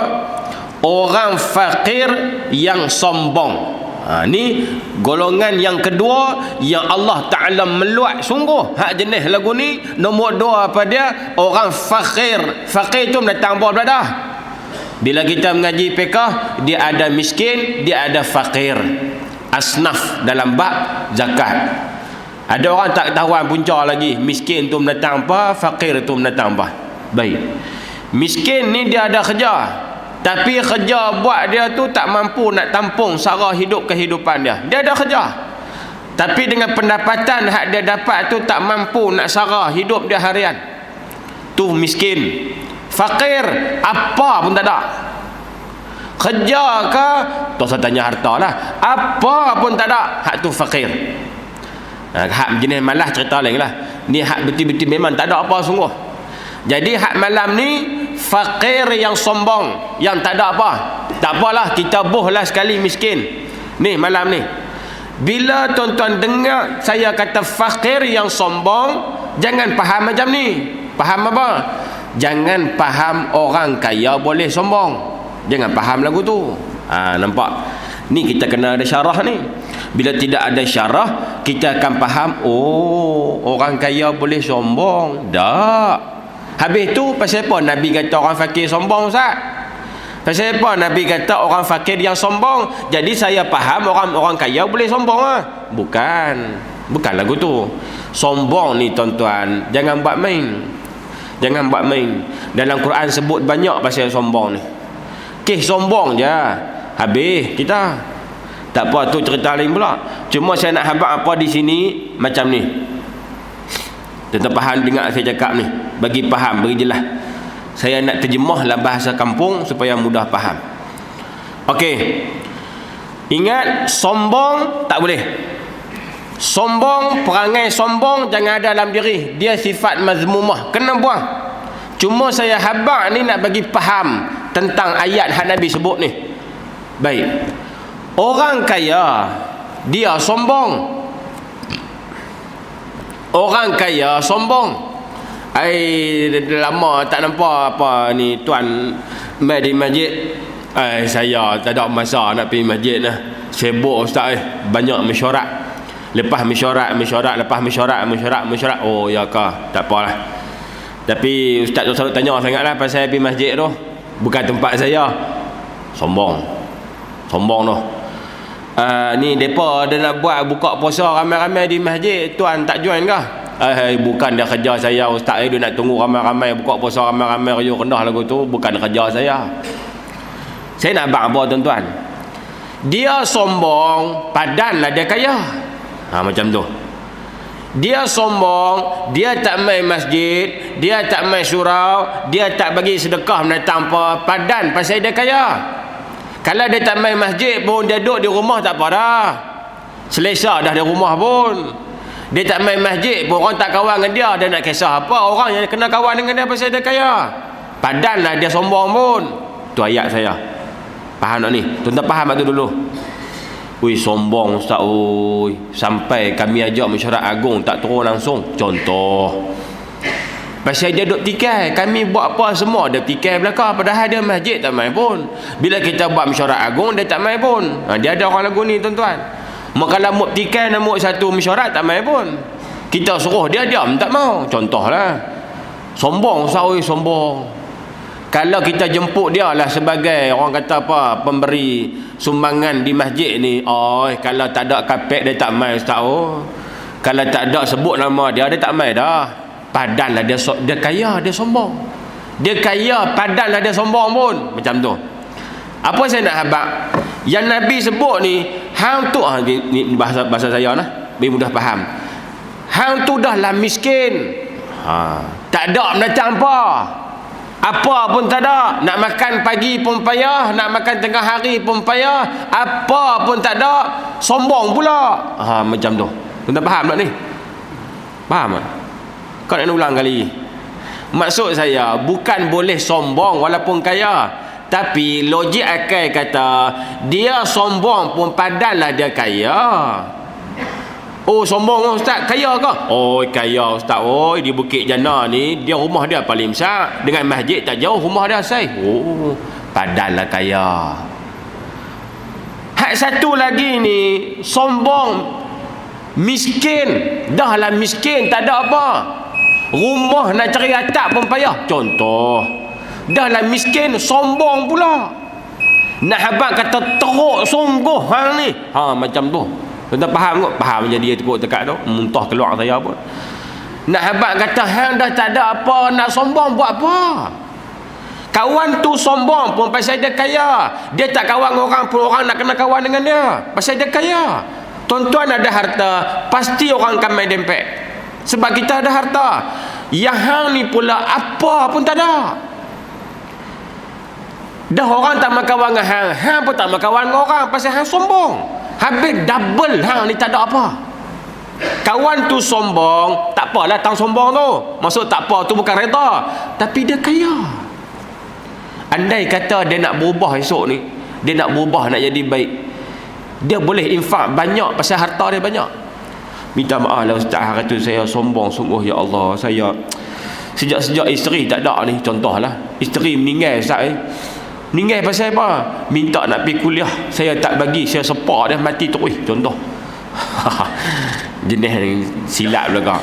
Orang fakir yang sombong. Ni golongan yang kedua yang Allah Ta'ala meluat sungguh. Hak jenis lagu ni. Nombor 2 apa dia? Orang fakir. Fakir tu datang apa dah? Bila kita mengaji fiqh, dia ada miskin, dia ada fakir. Asnaf dalam bab zakat. Ada orang tak tahuan punca lagi. Miskin tu mendatang apa, fakir tu mendatang apa. Baik. Miskin ni dia ada kerja, tapi kerja buat dia tu tak mampu nak tampung sara hidup kehidupan dia. Dia ada kerja, tapi dengan pendapatan hak dia dapat tu tak mampu nak sara hidup dia harian. Tu miskin. Fakir apa pun tak ada. Kerja ke, tak usah tanya harta lah, apa pun tak ada. Hak tu fakir. Hak jenis malas cerita lain lah. Ni hak betul-betul memang tak ada apa sungguh. Jadi hak malam ni fakir yang sombong, yang tak ada apa. Tak apalah, kita bohlah sekali miskin. Ni malam ni, bila tuan-tuan dengar saya kata fakir yang sombong, jangan faham macam ni. Faham apa? Jangan faham orang kaya boleh sombong. Jangan faham lagu tu. Nampak? Ni kita kena ada syarah ni. Bila tidak ada syarah, kita akan faham, oh, orang kaya boleh sombong. Tak. Habis tu pasal apa Nabi kata orang fakir sombong, Ustaz? Pasal apa Nabi kata orang fakir yang sombong? Jadi saya faham orang kaya boleh sombong lah. Bukan lagu tu. Sombong ni tuan-tuan, jangan buat main. Jangan buat main. Dalam Quran sebut banyak pasal sombong ni. Kes sombong je. Habis kita. Tak apa, tu cerita lain pula. Cuma saya nak habaq apa di sini macam ni. Tuan-tuan faham dengar saya cakap ni. Bagi faham, bagi jelas. Saya nak terjemah dalam bahasa kampung supaya mudah faham. Okey. Ingat, sombong tak boleh. Sombong, perangai sombong jangan ada dalam diri. Dia sifat mazmumah, kena buang. Cuma saya habaq ni nak bagi faham tentang ayat yang Nabi sebut ni. Baik. Orang kaya dia sombong. Orang kaya sombong. Lama tak nampak apa ni tuan mai di masjid. Saya tak ada masa nak pergi masjid lah. Sibuk ustaz banyak mesyuarat. Lepas mesyuarat, lepas mesyuarat. Oh ya kah, tak apalah. Tapi ustaz tu selalu tanya sangatlah pasal pergi masjid tu. Bukan tempat saya. Sombong tu. Ni depa ada nak buat buka puasa ramai-ramai di masjid, tuan tak join kah? Bukan dia kerja saya ustaz, dia nak tunggu ramai-ramai buka puasa ramai-ramai raya rendah lagu tu, bukan kerja saya. Saya nak bang apa tuan-tuan? Dia sombong, padanlah dia kaya. Macam tu. Dia sombong, dia tak main masjid, dia tak main surau, dia tak bagi sedekah mendatang apa, padan pasal dia kaya. Kalau dia tak main masjid pun, dia duduk di rumah tak apa dah. Selesa dah di rumah pun. Dia tak main masjid pun, orang tak kawan dengan dia nak kisah apa? Orang yang kena kawan dengan dia pasal dia kaya. Padanlah dia sombong pun. Tu ayat saya. Faham tak ni? Tuan-tuan faham tu dulu. Ui sombong ustaz, ui. Sampai kami ajak mesyuarat agung tak turun langsung. Contoh. Pasal dia duduk tikai, kami buat apa semua dia tikai belakang, padahal dia masjid tak main pun. Bila kita buat mesyuarat agung dia tak main pun. Dia ada orang lagu ni tuan-tuan. Kalau muk tikai namuk satu mesyuarat tak main pun. Kita suruh dia diam tak mau. Contohlah. Sombong ustaz, sombong. Kalau kita jemput dia lah sebagai orang kata apa, pemberi sumbangan di masjid ni, kalau tak ada kapek dia tak main ustaz. Kalau tak ada sebut nama dia tak main dah. Padanlah dia kaya, dia sombong. Dia kaya, padanlah dia sombong pun. Macam tu. Apa saya nak habaq? Yang Nabi sebut ni, hang tu ni bahasa saya lah, biar mudah faham. Hang tu dah lah miskin. Tak ada mendatang apa. Apa pun tak ada. Nak makan pagi pun payah, nak makan tengah hari pun payah, apa pun tak ada, sombong pula. Macam tu. Tuan faham tak ni? Faham tak? Kau nak ulang kali. Maksud saya bukan boleh sombong walaupun kaya, tapi logik akal kata dia sombong pun padanlah dia kaya. Oh, sombong ustaz, kaya ke? Oh, kaya ustaz. Oh, di Bukit Jana ni, dia rumah dia paling besar. Dengan masjid tak jauh rumah dia say. Oh, padanlah kaya. Hak satu lagi ni, sombong, miskin. Dah lah miskin, tak ada apa. Rumah nak cari atap pun payah. Contoh. Dah lah miskin, sombong pula. Nak habaq kata teruk sungguh hang ni. Macam tu. Tuan faham kot? Faham je dia tekuk dekat tu. Muntah keluar saya pun. Nak habaq kata hang dah tak ada apa, nak sombong buat apa? Kawan tu sombong pun pasal dia kaya. Dia tak kawan orang pun orang nak kena kawan dengan dia. Pasal dia kaya. Tuan-tuan ada harta, pasti orang akan main dempet. Sebab kita ada harta. Yang hang ni pula apa pun tak ada. Dah orang tak makan kawan dengan hang, hang pun tak makan kawan dengan orang pasal hang sombong. Habis double hang ni tak ada apa. Kawan tu sombong, tak apalah tang sombong tu. Maksud tak apa tu bukan reda, tapi dia kaya. Andai kata dia nak berubah esok ni, dia nak berubah nak jadi baik, dia boleh infak banyak pasal harta dia banyak. Minta maaf lah ustaz, hari tu saya sombong sungguh ya Allah. Saya sejak isteri tak ada ni, contohlah. Isteri meninggal ustaz meninggal pasal apa? Minta nak pergi kuliah, saya tak bagi, saya sepak dia mati terus. Contoh. Jenis silap belakang.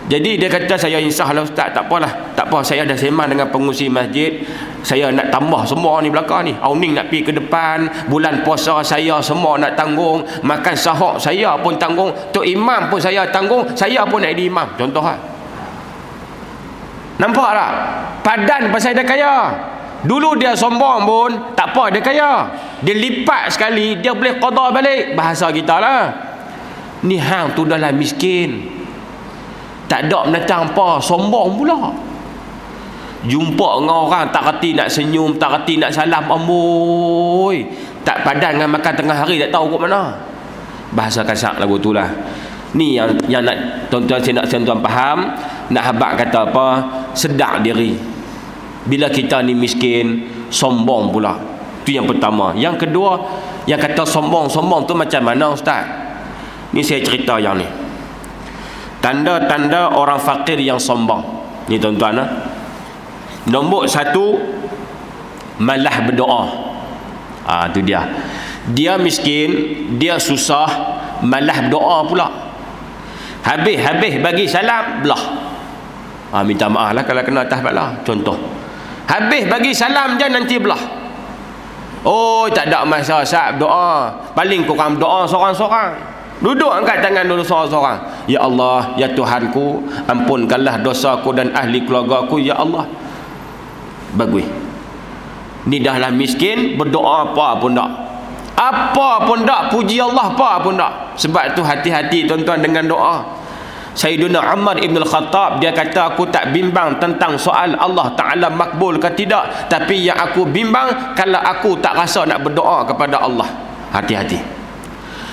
Jadi dia kata saya insah lah ustaz, tak apalah. Tak apa, saya dah sembang dengan pengurusi masjid. Saya nak tambah semua ni belakang ni. Awning nak pergi ke depan, bulan puasa saya semua nak tanggung, makan sahur saya pun tanggung, tok imam pun saya tanggung, saya pun nak jadi imam. Contoh lah. Nampak tak? Padan pasal dia kaya. Dulu dia sombong pun tak apa, dia kaya. Dia lipat sekali, dia boleh qada balik. Bahasa kita lah. Ni hang tu dah lah miskin, tak ada mendatang apa, sombong pula. Jumpa dengan orang tak reti nak senyum, tak reti nak salam, amboi, tak padan dengan makan tengah hari, tak tahu kat mana. Bahasa kasar lagu tu lah. Ni yang nak tuan-tuan, saya nak tuan-tuan faham. Nak habaq kata apa? Sedar diri. Bila kita ni miskin, sombong pula. Tu yang pertama. Yang kedua, yang kata sombong tu macam mana ustaz? Ni saya cerita yang ni. Tanda-tanda orang fakir yang sombong. Ni tuan-tuan. Nombor satu, malah berdoa. Tu dia. Dia miskin, dia susah, malah berdoa pula. Habis bagi salam, belah. Minta maaf lah kalau kena atas bala. Contoh. Habis bagi salam je nanti belah. Oh, tak ada masa saat doa. Paling kurang doa seorang-seorang. Duduk angkat tangan dulu seorang-seorang. Ya Allah, ya Tuhanku, ampunkanlah dosaku dan ahli keluargaku, ya Allah. Bagus. Ni dah lah miskin, berdoa apa pun tak. Apa pun tak, puji Allah apa pun tak. Sebab tu hati-hati tuan-tuan dengan doa. Sayyidina Umar Ibn Al-Khattab, dia kata aku tak bimbang tentang soal Allah Ta'ala makbul ke tidak, tapi yang aku bimbang kalau aku tak rasa nak berdoa kepada Allah. Hati-hati.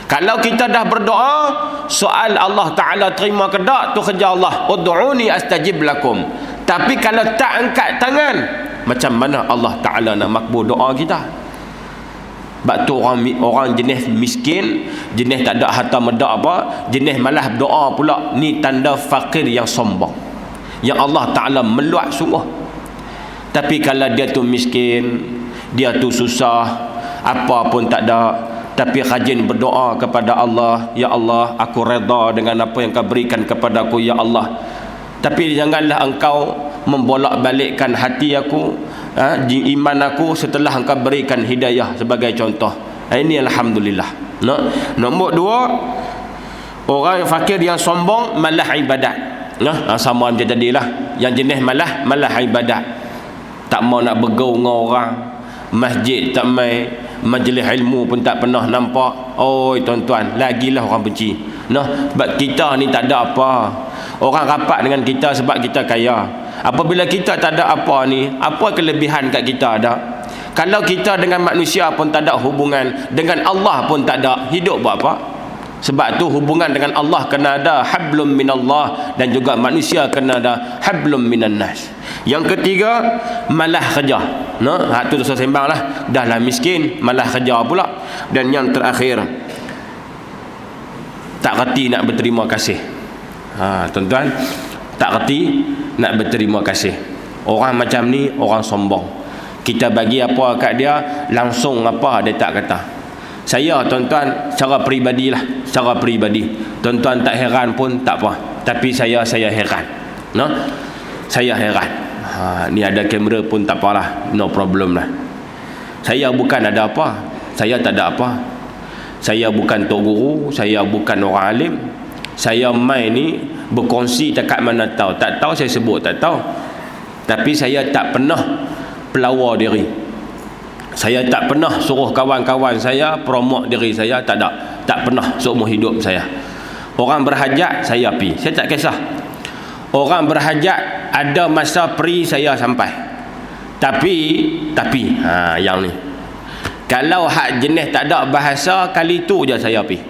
Kalau kita dah berdoa, soal Allah Ta'ala terima ke tak, tu kerja Allah. Ud'uni astajib lakum. Tapi kalau tak angkat tangan, macam mana Allah Ta'ala nak makbul doa kita? Sebab tu orang jenis miskin, jenis tak ada harta medak apa, jenis malah berdoa pula. Ni tanda fakir yang sombong, yang Allah Ta'ala meluat sungguh. Tapi kalau dia tu miskin, dia tu susah, apa pun tak ada, tapi rajin berdoa kepada Allah, ya Allah, aku redha dengan apa yang kau berikan kepadaku, ya Allah. Tapi janganlah engkau membolak-balikkan hati aku, iman aku setelah engkau berikan hidayah, sebagai contoh. Ini alhamdulillah. Nombor dua, orang fakir yang sombong malah ibadat. Sama macam tadilah. Yang jenis malah ibadat. Tak mau nak bergaul dengan orang, masjid tak mai, majlis ilmu pun tak pernah nampak. Oi tuan-tuan, lagilah orang benci. Sebab kita ni tak ada apa. Orang rapat dengan kita sebab kita kaya. Apabila kita tak ada apa ni, apa kelebihan kat kita ada? Kalau kita dengan manusia pun tak ada hubungan, dengan Allah pun tak ada, hidup buat apa? Sebab tu hubungan dengan Allah kena ada hablum minallah, dan juga manusia kena ada hablum minan nas. Yang ketiga, malah kerja. Hak tu dosa sembang lah. Dah lah miskin, malah kerja pula. Dan yang terakhir, tak reti nak berterima kasih. Tuan-tuan, tak reti nak berterima kasih. Orang macam ni orang sombong. Kita bagi apa kat dia, langsung apa dia tak kata. Saya tuan-tuan secara peribadi lah, secara peribadi, tuan-tuan tak heran pun tak apa, tapi saya heran. Saya heran. Ni ada kamera pun tak apalah, no problem lah. Saya bukan ada apa, saya tak ada apa. Saya bukan tok guru, saya bukan orang alim. Saya main ni berkongsi dekat mana tahu, tak tahu saya sebut tak tahu. Tapi saya tak pernah pelawar diri. Saya tak pernah suruh kawan-kawan saya promote diri saya, tak ada. Tak pernah seumur hidup saya. Orang berhajat saya pi, saya tak kisah. Orang berhajat ada masa free saya sampai. Tapi yang ni, kalau hak jenis tak ada bahasa, kali tu je saya pi.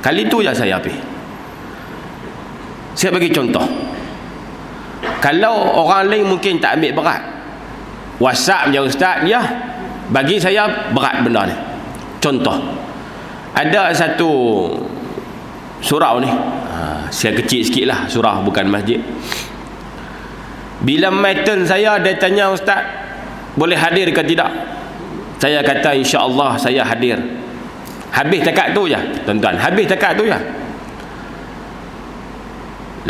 Kali tu je saya pi. Saya bagi contoh. Kalau orang lain mungkin tak ambil berat. WhatsApp je ustaz, ya. Bagi saya berat benda ni. Contoh, ada satu surau ni, saya kecil sikit lah, surau bukan masjid. Bila mai turn saya, dia tanya, ustaz boleh hadir ke tidak? Saya kata insya-Allah saya hadir. Habis dekat tu je tuan-tuan, habis dekat tu je.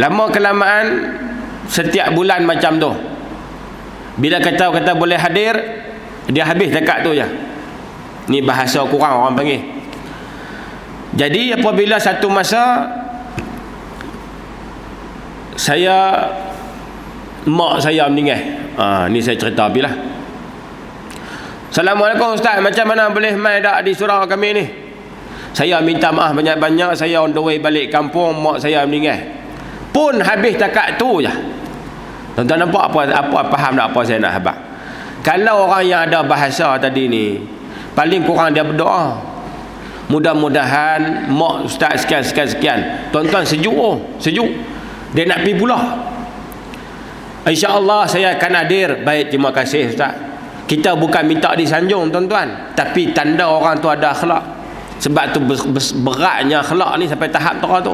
Lama kelamaan setiap bulan macam tu, bila kata boleh hadir, dia habis dekat tu je. Ni bahasa kurang orang panggil. Jadi apabila satu masa mak saya meninggal, ni saya cerita apilah. Assalamualaikum ustaz, macam mana boleh mai dak di surau kami ni? Saya minta maaf banyak-banyak, saya on the way balik kampung, mak saya meninggal. Pun habis dekat tu je. Tuan-tuan nampak apa faham tak apa saya nak habaq? Kalau orang yang ada bahasa tadi ni, paling kurang dia berdoa, mudah-mudahan mak ustaz sekian. Tuan-tuan sejuk. Dia nak pergi pula. InsyaAllah saya akan hadir. Baik, terima kasih ustaz. Kita bukan minta disanjung tuan-tuan, tapi tanda orang tu ada akhlak. Sebab tu beratnya akhlak ni sampai tahap tu.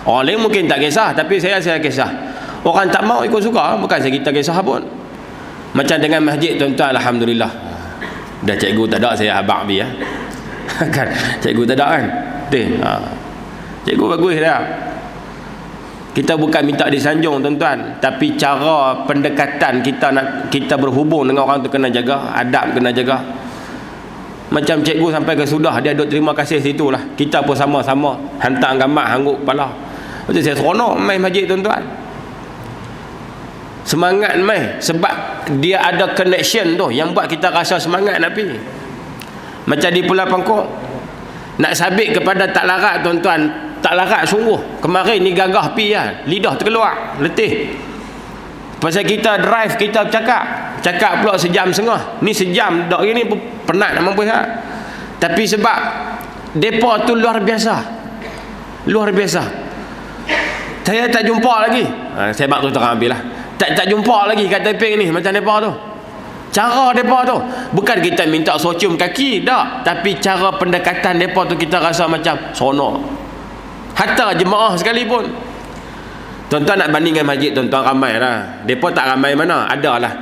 Orang lain mungkin tak kisah, tapi saya kisah. Orang tak mau ikut suka, bukan saya kita kisah pun. Macam dengan masjid tuan-tuan, alhamdulillah. Dah cikgu tak ada, saya habaq dia. Kan cikgu tak ada kan? Cikgu bagus dah. Kita bukan minta disanjung tuan-tuan, tapi cara pendekatan kita berhubung dengan orang tu kena jaga, adab kena jaga. Macam cikgu sampai ke sudah, dia duk terima kasih situlah. Kita pun sama-sama hantar gambar hangguk kepala. Macam saya seronok main masjid tuan-tuan. Semangat main, sebab dia ada connection tu yang buat kita rasa semangat nak pergi. Macam di Pulau Pangkok, nak sabit kepada tak larat tuan-tuan, tak larat sungguh. Kemarin ni gagah pi lah, lidah terkeluar, letih. Pasal kita drive, kita cakap pula sejam setengah. Ni sejam dak gini penat nak mampus lah. Tapi sebab depa tu luar biasa. Saya tak jumpa lagi. Saya bak tu terang ambil lah. Tak jumpa lagi kat Taiping ni macam depa tu. Cara depa tu bukan kita minta socium kaki dak, tapi cara pendekatan depa tu kita rasa macam seronok. Hatta jemaah sekalipun. Tuan-tuan nak banding dengan masjid tuan-tuan ramai lah. Depa tak ramai mana, ada lah.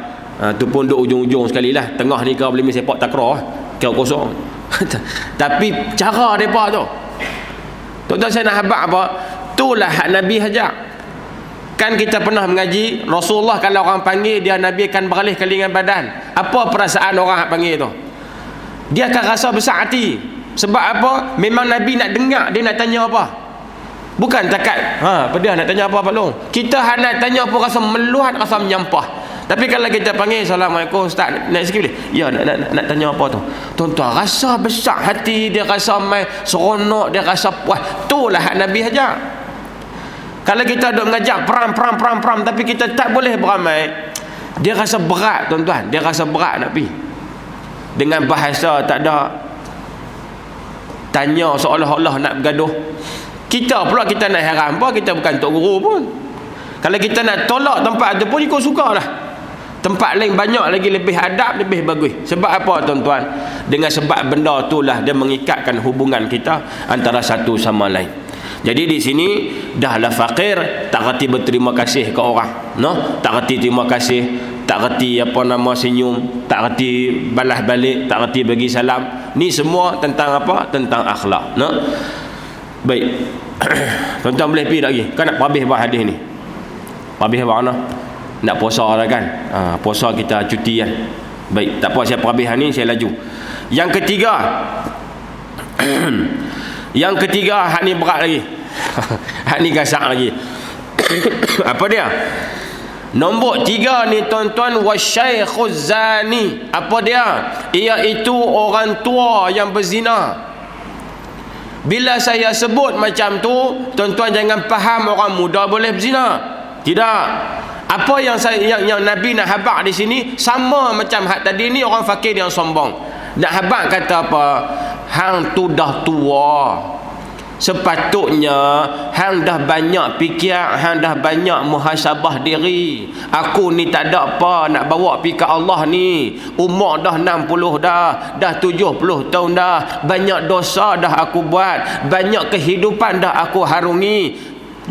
Tu pun duk ujung-ujung sekali lah. Tengah ni kau boleh main sepak takraw kau kosong. Tapi cara depa tu, tuan-tuan saya nak habaq apa? Itulah hak Nabi ajak. Kan kita pernah mengaji, Rasulullah kalau orang panggil dia, Nabi akan beralih kelingan badan. Apa perasaan orang hak panggil tu? Dia akan rasa besar hati. Sebab apa? Memang Nabi nak dengar, dia nak tanya apa. Bukan takat pedah nak tanya apa Pak Long. Kita nak tanya apa rasa meluat, rasa menyampah. Tapi kalau kita panggil Assalamualaikum ustaz, nak sikit boleh? Ya, nak tanya apa tu? Tuan-tuan rasa besar hati, dia rasa mai seronok, dia rasa puas. Itulah hak Nabi ajak. Kalau kita duk mengajak peram tapi kita tak boleh beramai, dia rasa berat tuan-tuan, dia rasa berat nak pergi. Dengan bahasa tak ada, tanya seolah-olah nak bergaduh. Kita pula kita nak heran apa, kita bukan tok guru pun. Kalau kita nak tolak tempat tu pun ikut sukalah. Tempat lain banyak lagi lebih adab, lebih bagus. Sebab apa tuan-tuan? Dengan sebab benda itulah dia mengikatkan hubungan kita antara satu sama lain. Jadi di sini dahlah fakir, tak reti berterima kasih ke orang, no? Tak reti terima kasih, tak reti apa nama senyum, tak reti balas balik, tak reti bagi salam. Ni semua tentang apa? Tentang akhlak, no? Baik. Tuan-tuan boleh pergi lagi. Kan nak habis bah hadis ni. Habis bah mana? Nak puasa dah kan? Puasa kita cuti kan. Baik, tak apa saya habis ni saya laju. Yang ketiga. Yang ketiga, hak ni berat lagi. Hak ni gasak lagi. Apa dia? Nombor 3 ni tuan-tuan, wasyaikhuz zani. Apa dia? Iaitu orang tua yang berzina. Bila saya sebut macam tu, tuan-tuan jangan faham orang muda boleh berzina. Tidak. Apa yang yang Nabi nak habaq di sini sama macam hak tadi ni, orang fakir yang sombong. Nak habaq kata apa? Hang tu dah tua, sepatutnya hang dah banyak fikir, hang dah banyak muhasabah diri. Aku ni tak ada apa nak bawa pergi ke Allah ni. Umur dah 60 dah 70 tahun dah. Banyak dosa dah aku buat, banyak kehidupan dah aku harungi.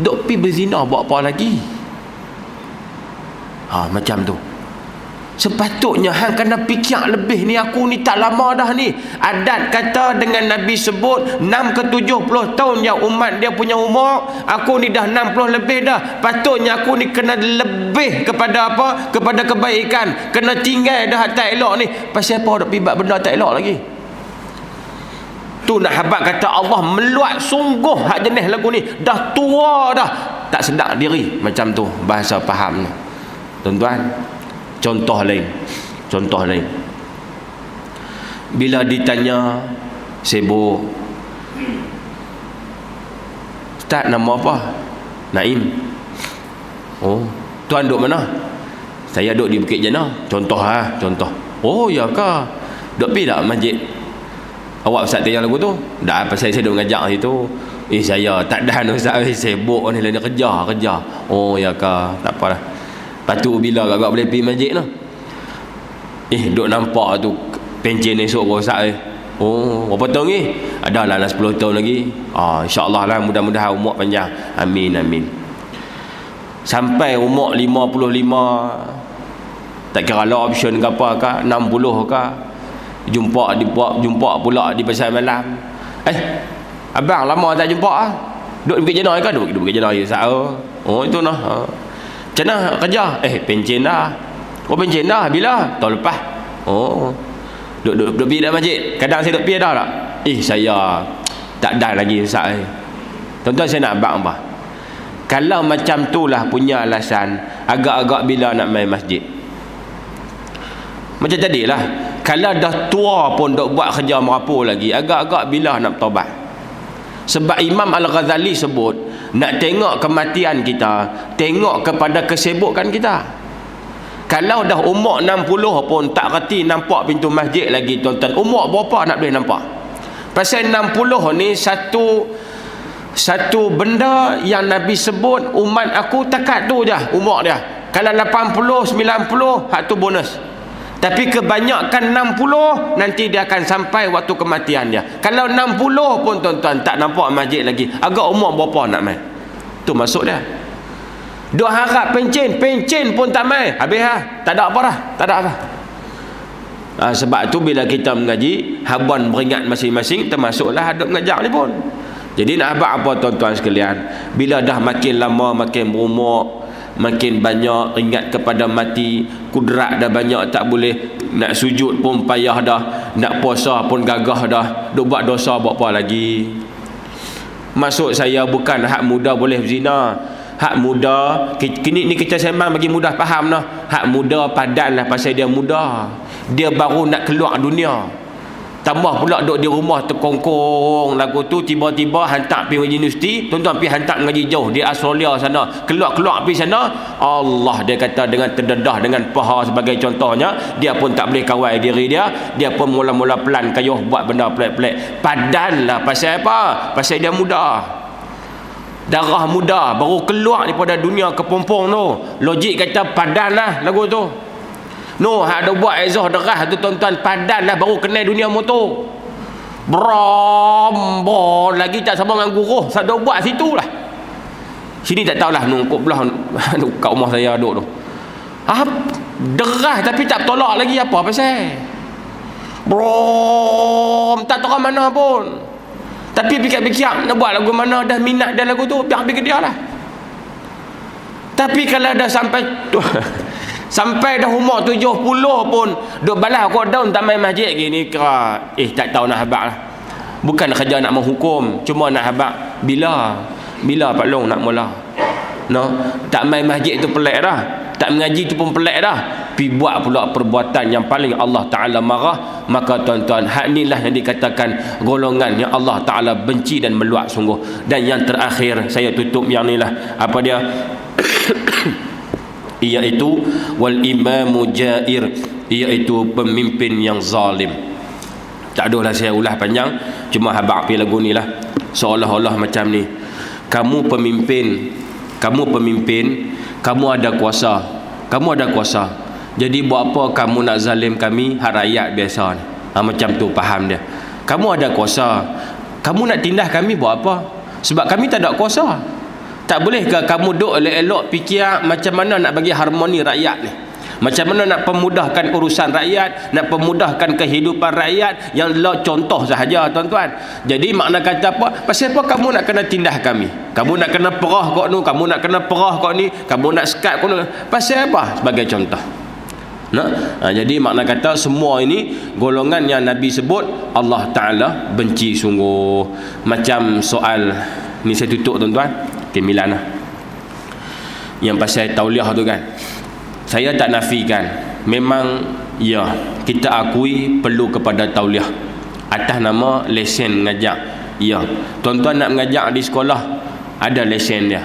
Duk pi berzina buat apa lagi? Macam tu. Sepatutnya hang kena fikir lebih ni. Aku ni tak lama dah ni. Adat kata dengan Nabi sebut 6 ke 70 tahun yang umat dia punya umur. Aku ni dah 60 lebih dah. Patutnya aku ni kena lebih kepada apa? Kepada kebaikan. Kena tinggal dah tak elok ni. Pasal apa dak pibat benda tak elok lagi? Tu nak habaq kata Allah meluat sungguh hak jenis lagu ni. Dah tua dah, tak sedar diri. Macam tu bahasa faham ni. Tuan-tuan, contoh lain. Bila ditanya sibuk, Ustaz nama apa? Naim. Oh, tuan duduk mana? Saya duduk di Bukit Jana. Contoh. Oh ya ke? Duduk pergi tak masjid? Awak Ustaz tanya lagu tu? Dah, pasal saya duduk ngajak situ. Saya tak dah Ustaz, sibuk ni lain kerja. Oh ya ke? Tak apalah. Patut bila agak boleh pergi masjid tu. Duk nampak tu pencen esok kau Ustaz. Oh, berapa tahun ni? Adalah 10 tahun lagi. InsyaAllah lah, mudah-mudahan umur panjang. Amin. Sampai umur 55, tak kira lah option ke apa ke, 60 ke, jumpa pula di pasar malam. Abang lama tak jumpa duduk di Bukit Jana ke? Duduk di Bukit Jana Ustaz. Oh itu nah. Macam mana kerja? Pencen dah. Oh pencen dah bila? Tahun lepas. Oh. Duduk pergi dah masjid. Kadang saya duduk pergi dah tak? Saya tak dah lagi Ustaz. Tuan-tuan saya nak abang apa? Kalau macam tu lah punya alasan, agak-agak bila nak main masjid? Macam tadilah. Kalau dah tua pun duk buat kerja merapu lagi, agak-agak bila nak bertaubat? Sebab Imam Al-Ghazali sebut, nak tengok kematian kita, tengok kepada kesibukan kita. Kalau dah umur 60 pun tak reti nampak pintu masjid lagi tuan-tuan, umur berapa nak boleh nampak? Pasal 60 ni satu benda yang Nabi sebut, umat aku takat tu je umur dia. Kalau 80, 90 hak tu bonus. Tapi kebanyakan 60 nanti dia akan sampai waktu kematian dia. Kalau 60 pun tuan-tuan tak nampak masjid lagi, agak umur berapa nak main? Tu masuk dia. Duk harap pencen pun tak main, habis lah. Tak ada apa dah, tak ada apa. Sebab tu bila kita mengaji, habuan beringat masing-masing, termasuklah hadap mengajar ni pun. Jadi nak habaq apa tuan-tuan sekalian, bila dah makin lama makin berumur, makin banyak ingat kepada mati, kudrat dah banyak, tak boleh nak sujud pun payah dah, nak puasa pun gagah dah, duk buat dosa buat apa lagi? Maksud saya bukan hak muda boleh berzina. Hak muda kini ni kita sembang bagi mudah faham dah. Hak muda padanlah pasal dia muda, dia baru nak keluar dunia. Tambah pula duduk di rumah terkongkong lagu tu, tiba-tiba hantar pergi universiti, tuan-tuan pergi hantar mengaji jauh di Australia sana, keluar pergi sana, Allah dia kata dengan terdedah dengan paha sebagai contohnya, dia pun tak boleh kawal diri dia pun mula-mula pelan kayuh buat benda pelik-pelik. Padanlah pasal apa? Pasal dia muda, darah muda baru keluar daripada dunia kepompong tu. Logik kata padanlah lagu tu. No, hak ada buat exhaust derah tu tuan-tuan, padanlah baru kenal dunia motor. Berombol lagi tak sama dengan guruh, satu buat situ lah. Sini tak tahulah nungkuk belah kat rumah saya duduk tu. Derah tapi tak tolak lagi apa pasal. Tak tahu mana pun. Tapi fikir-fikir nak buat lagu mana, dah minat dah lagu tu, biar pergi dia lah. Tapi kalau dah sampai dah umur 70 pun duk balas kau daun tak main masjid gini, kira tak tahu nak habaq lah. Bukan kerja nak menghukum, cuma nak habaq bila Pak Long nak mula. No, tak main masjid tu pelik dah, tak mengaji tu pun pelik dah, pi buat pula perbuatan yang paling Allah Taala marah. Maka tuan-tuan, hak inilah yang dikatakan golongan yang Allah Taala benci dan meluak sungguh. Dan yang terakhir saya tutup yang inilah, apa dia? Iaitu wal imamu jair, iaitu pemimpin yang zalim. Tak adalah saya ulah panjang, cuma habaq pi lagu ni lah. Seolah-olah macam ni, kamu pemimpin, kamu ada kuasa, jadi buat apa kamu nak zalim kami, hak rakyat biasa ni. Macam tu faham dia. Kamu ada kuasa, kamu nak tindah kami buat apa? Sebab kami tak ada kuasa. Tak boleh ke kamu duk elok-elok fikir macam mana nak bagi harmoni rakyat ni, macam mana nak pemudahkan urusan rakyat, nak pemudahkan kehidupan rakyat, yang contoh sahaja tuan-tuan. Jadi makna kata apa? Pasal apa kamu nak kena tindah kami? Kamu nak kena perah kau ni, kamu nak kena perah kau ni, kamu nak sekat kau ni. Pasal apa? Sebagai contoh. Jadi makna kata semua ini golongan yang Nabi sebut Allah Ta'ala benci sungguh. Macam soal ni saya tutup tuan-tuan, Milan lah, yang pasal tauliah tu kan, saya tak nafikan, memang ya kita akui perlu kepada tauliah atas nama lesen mengajar. Ya, tuan-tuan nak mengajar di sekolah ada lesen dia,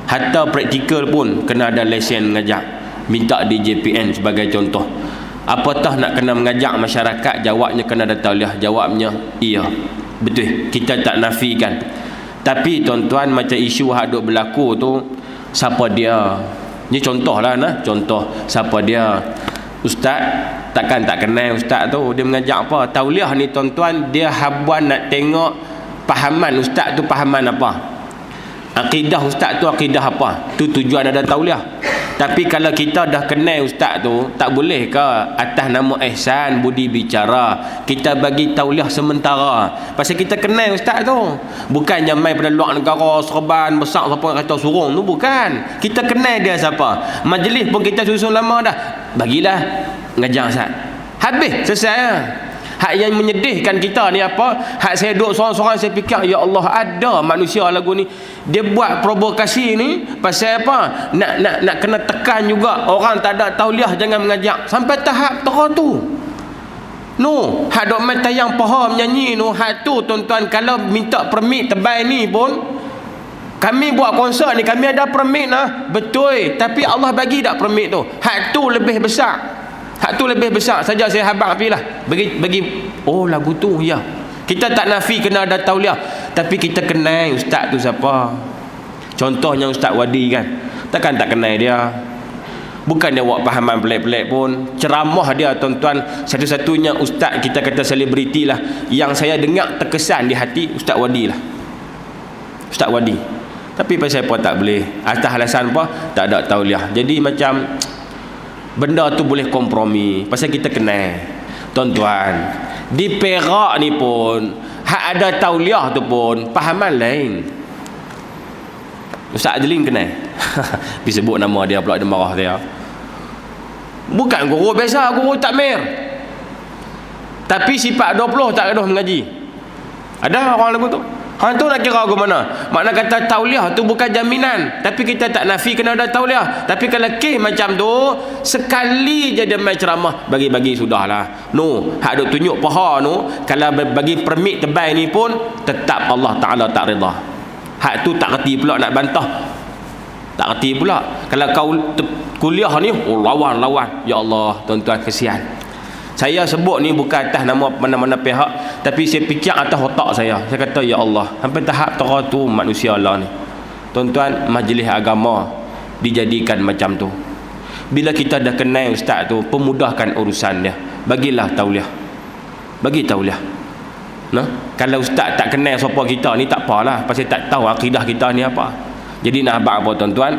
hatta praktikal pun kena ada lesen mengajar, minta di JPN sebagai contoh. Apatah nak kena mengajar masyarakat, jawabnya kena ada tauliah. Jawabnya iya, betul, kita tak nafikan. Tapi tuan-tuan, macam isu hak duk berlaku tu, siapa dia? Ni contoh lah nah, contoh siapa dia? Ustaz, takkan tak kenal ustaz tu, dia mengajar apa? Tauliah ni tuan-tuan, dia habuan nak tengok pahaman ustaz tu pahaman apa, akidah ustaz tu akidah apa, tu tujuan ada tauliah. Tapi kalau kita dah kenal ustaz tu, tak boleh ke atas nama ihsan budi bicara kita bagi tauliah sementara? Pasal kita kenal ustaz tu, bukannya mai pada luar negara serban besar siapa kata surung tu, bukan. Kita kenal dia siapa, majlis pun kita susun lama dah, bagilah ngajar ustaz, habis selesai lah. Hak yang menyedihkan kita ni apa? Hak saya duduk seorang-seorang, saya fikir, ya Allah, ada manusia lagu ni dia buat provokasi ni pasal apa? Nak kena tekan juga orang tak ada tauliah jangan mengajar sampai tahap terang tu. No, hak dok main tayang paha menyanyi no, hak tu tuan-tuan, kalau minta permit tebal ni pun, kami buat konsert ni kami ada permit lah, betul, tapi Allah bagi tak permit tu? Hak tu lebih besar. Hak tu lebih besar saja saya habaq apilah. Bagi oh lagu tu ya. Kita tak nafi kena ada tauliah, tapi kita kenal ustaz tu siapa. Contohnya Ustaz Wadi kan. Takkan tak kenal dia. Bukan dia buat pahaman pelik-pelik pun. Ceramah dia tuan-tuan, satu-satunya ustaz kita kata selebriti lah yang saya dengar terkesan di hati, Ustaz Wadi lah. Ustaz Wadi. Tapi pasal apa tak boleh? Atas alasan apa? Tak ada tauliah. Jadi macam benda tu boleh kompromi pasal kita kenal. Tuan-tuan, di Perak ni pun hak ada tauliah tu pun pahaman lain. Ustaz Adeline kenal. Pergi sebut nama dia pula, dia marah dia. Bukan guru biasa, guru takmir, tapi sifat 20 tak ada mengaji. Ada orang lagu tu. Hang tu nak kira ke mana? Makna kata tauliah tu bukan jaminan, tapi kita tak nafi kena ada tauliah. Tapi kalau kes macam tu, sekali je dia main ceramah, bagi-bagi sudahlah. No, hak duk tunjuk paha tu, kalau bagi permit tebal ni pun tetap Allah Taala tak redha. Hak tu tak reti pula nak bantah. Tak reti pula. Kalau kau kuliah ni, oh lawan. Ya Allah, tuan-tuan, kesian. Saya sebut ni bukan atas nama mana-mana pihak, tapi saya fikir atas otak saya. Saya kata, ya Allah, sampai tahap tera tu manusia Allah ni. Tuan-tuan, majlis agama dijadikan macam tu. Bila kita dah kenal ustaz tu, pemudahkan urusan dia. Bagilah tauliah. Bagi tauliah. Nah, kalau ustaz tak kenal siapa kita ni tak apalah, pasal tak tahu akidah kita ni apa. Jadi nak abang apa tuan-tuan,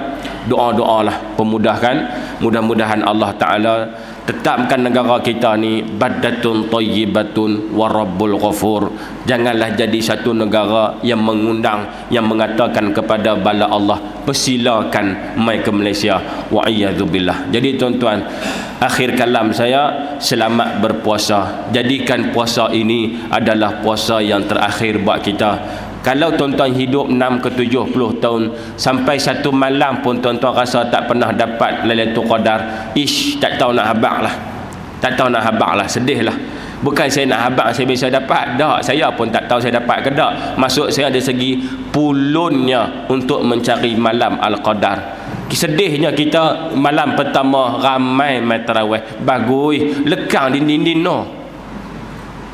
doa-doalah pemudahkan. Mudah-mudahan Allah Taala tetapkan negara kita ni baddatun thayyibatun wa rabbul ghafur. Janganlah jadi satu negara yang mengundang, yang mengatakan kepada bala Allah, persilakan mai ke Malaysia, wa iyadzubillah. Jadi tuan-tuan, akhir kalam saya, selamat berpuasa. Jadikan puasa ini adalah puasa yang terakhir buat kita. Kalau tuan-tuan hidup 6 ke 70 tahun, sampai satu malam pun tuan-tuan rasa tak pernah dapat Lailatul Qadar, tak tahu nak habaq lah. Tak tahu nak habaq lah, sedih lah. Bukan saya nak habaq saya bisa dapat, tak. Saya pun tak tahu saya dapat ke tak. Maksud saya dari segi pulunnya untuk mencari malam Al-Qadar. Sedihnya kita malam pertama ramai main tarawih, bagus, lekang dinding-dinding no.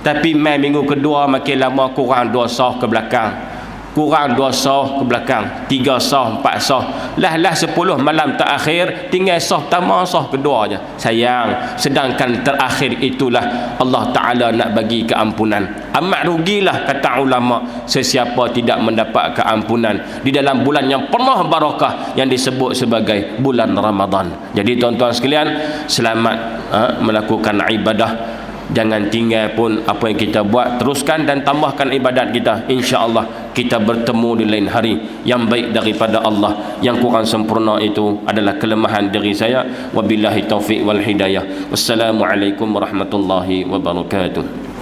Tapi mai minggu kedua makin lama kurang 2 sah ke belakang. Kurang 2 sah ke belakang, 3 sah, 4 sah. Lah 10 malam terakhir tinggal sah pertama, sah kedua aja. Sayang, sedangkan terakhir itulah Allah Taala nak bagi keampunan. Amat rugilah kata ulama sesiapa tidak mendapat keampunan di dalam bulan yang penuh barakah yang disebut sebagai bulan Ramadan. Jadi tuan-tuan sekalian, selamat melakukan ibadah. Jangan tinggal pun apa yang kita buat, teruskan dan tambahkan ibadat kita. InsyaAllah kita bertemu di lain hari yang baik daripada Allah. Yang kurang sempurna itu adalah kelemahan diri saya. Wabillahi taufiq wal hidayah. Wassalamualaikum warahmatullahi wabarakatuh.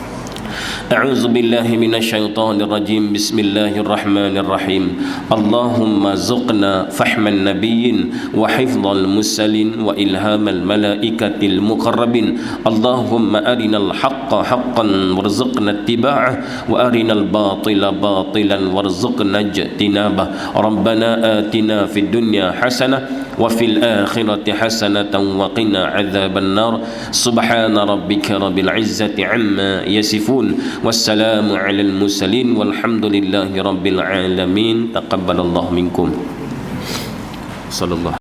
أعوذ بالله من الشيطان الرجيم. بسم الله الرحمن الرحيم. اللهم زقنا فحم النبيين وحفظ المرسلين وإلهام الملائكة المقربين. اللهم أرنا الحق حقا وارزقنا اتباعه وأرنا الباطل باطلا وارزقنا اجتنابه. ربنا آتنا في الدنيا حسنة وفي الآخرة حسنة وقنا عذاب النار. سبحان ربك رب العزة عما يصفون والسلام على المرسلين والحمد لله رب العالمين. تقبل الله منكم. صلى الله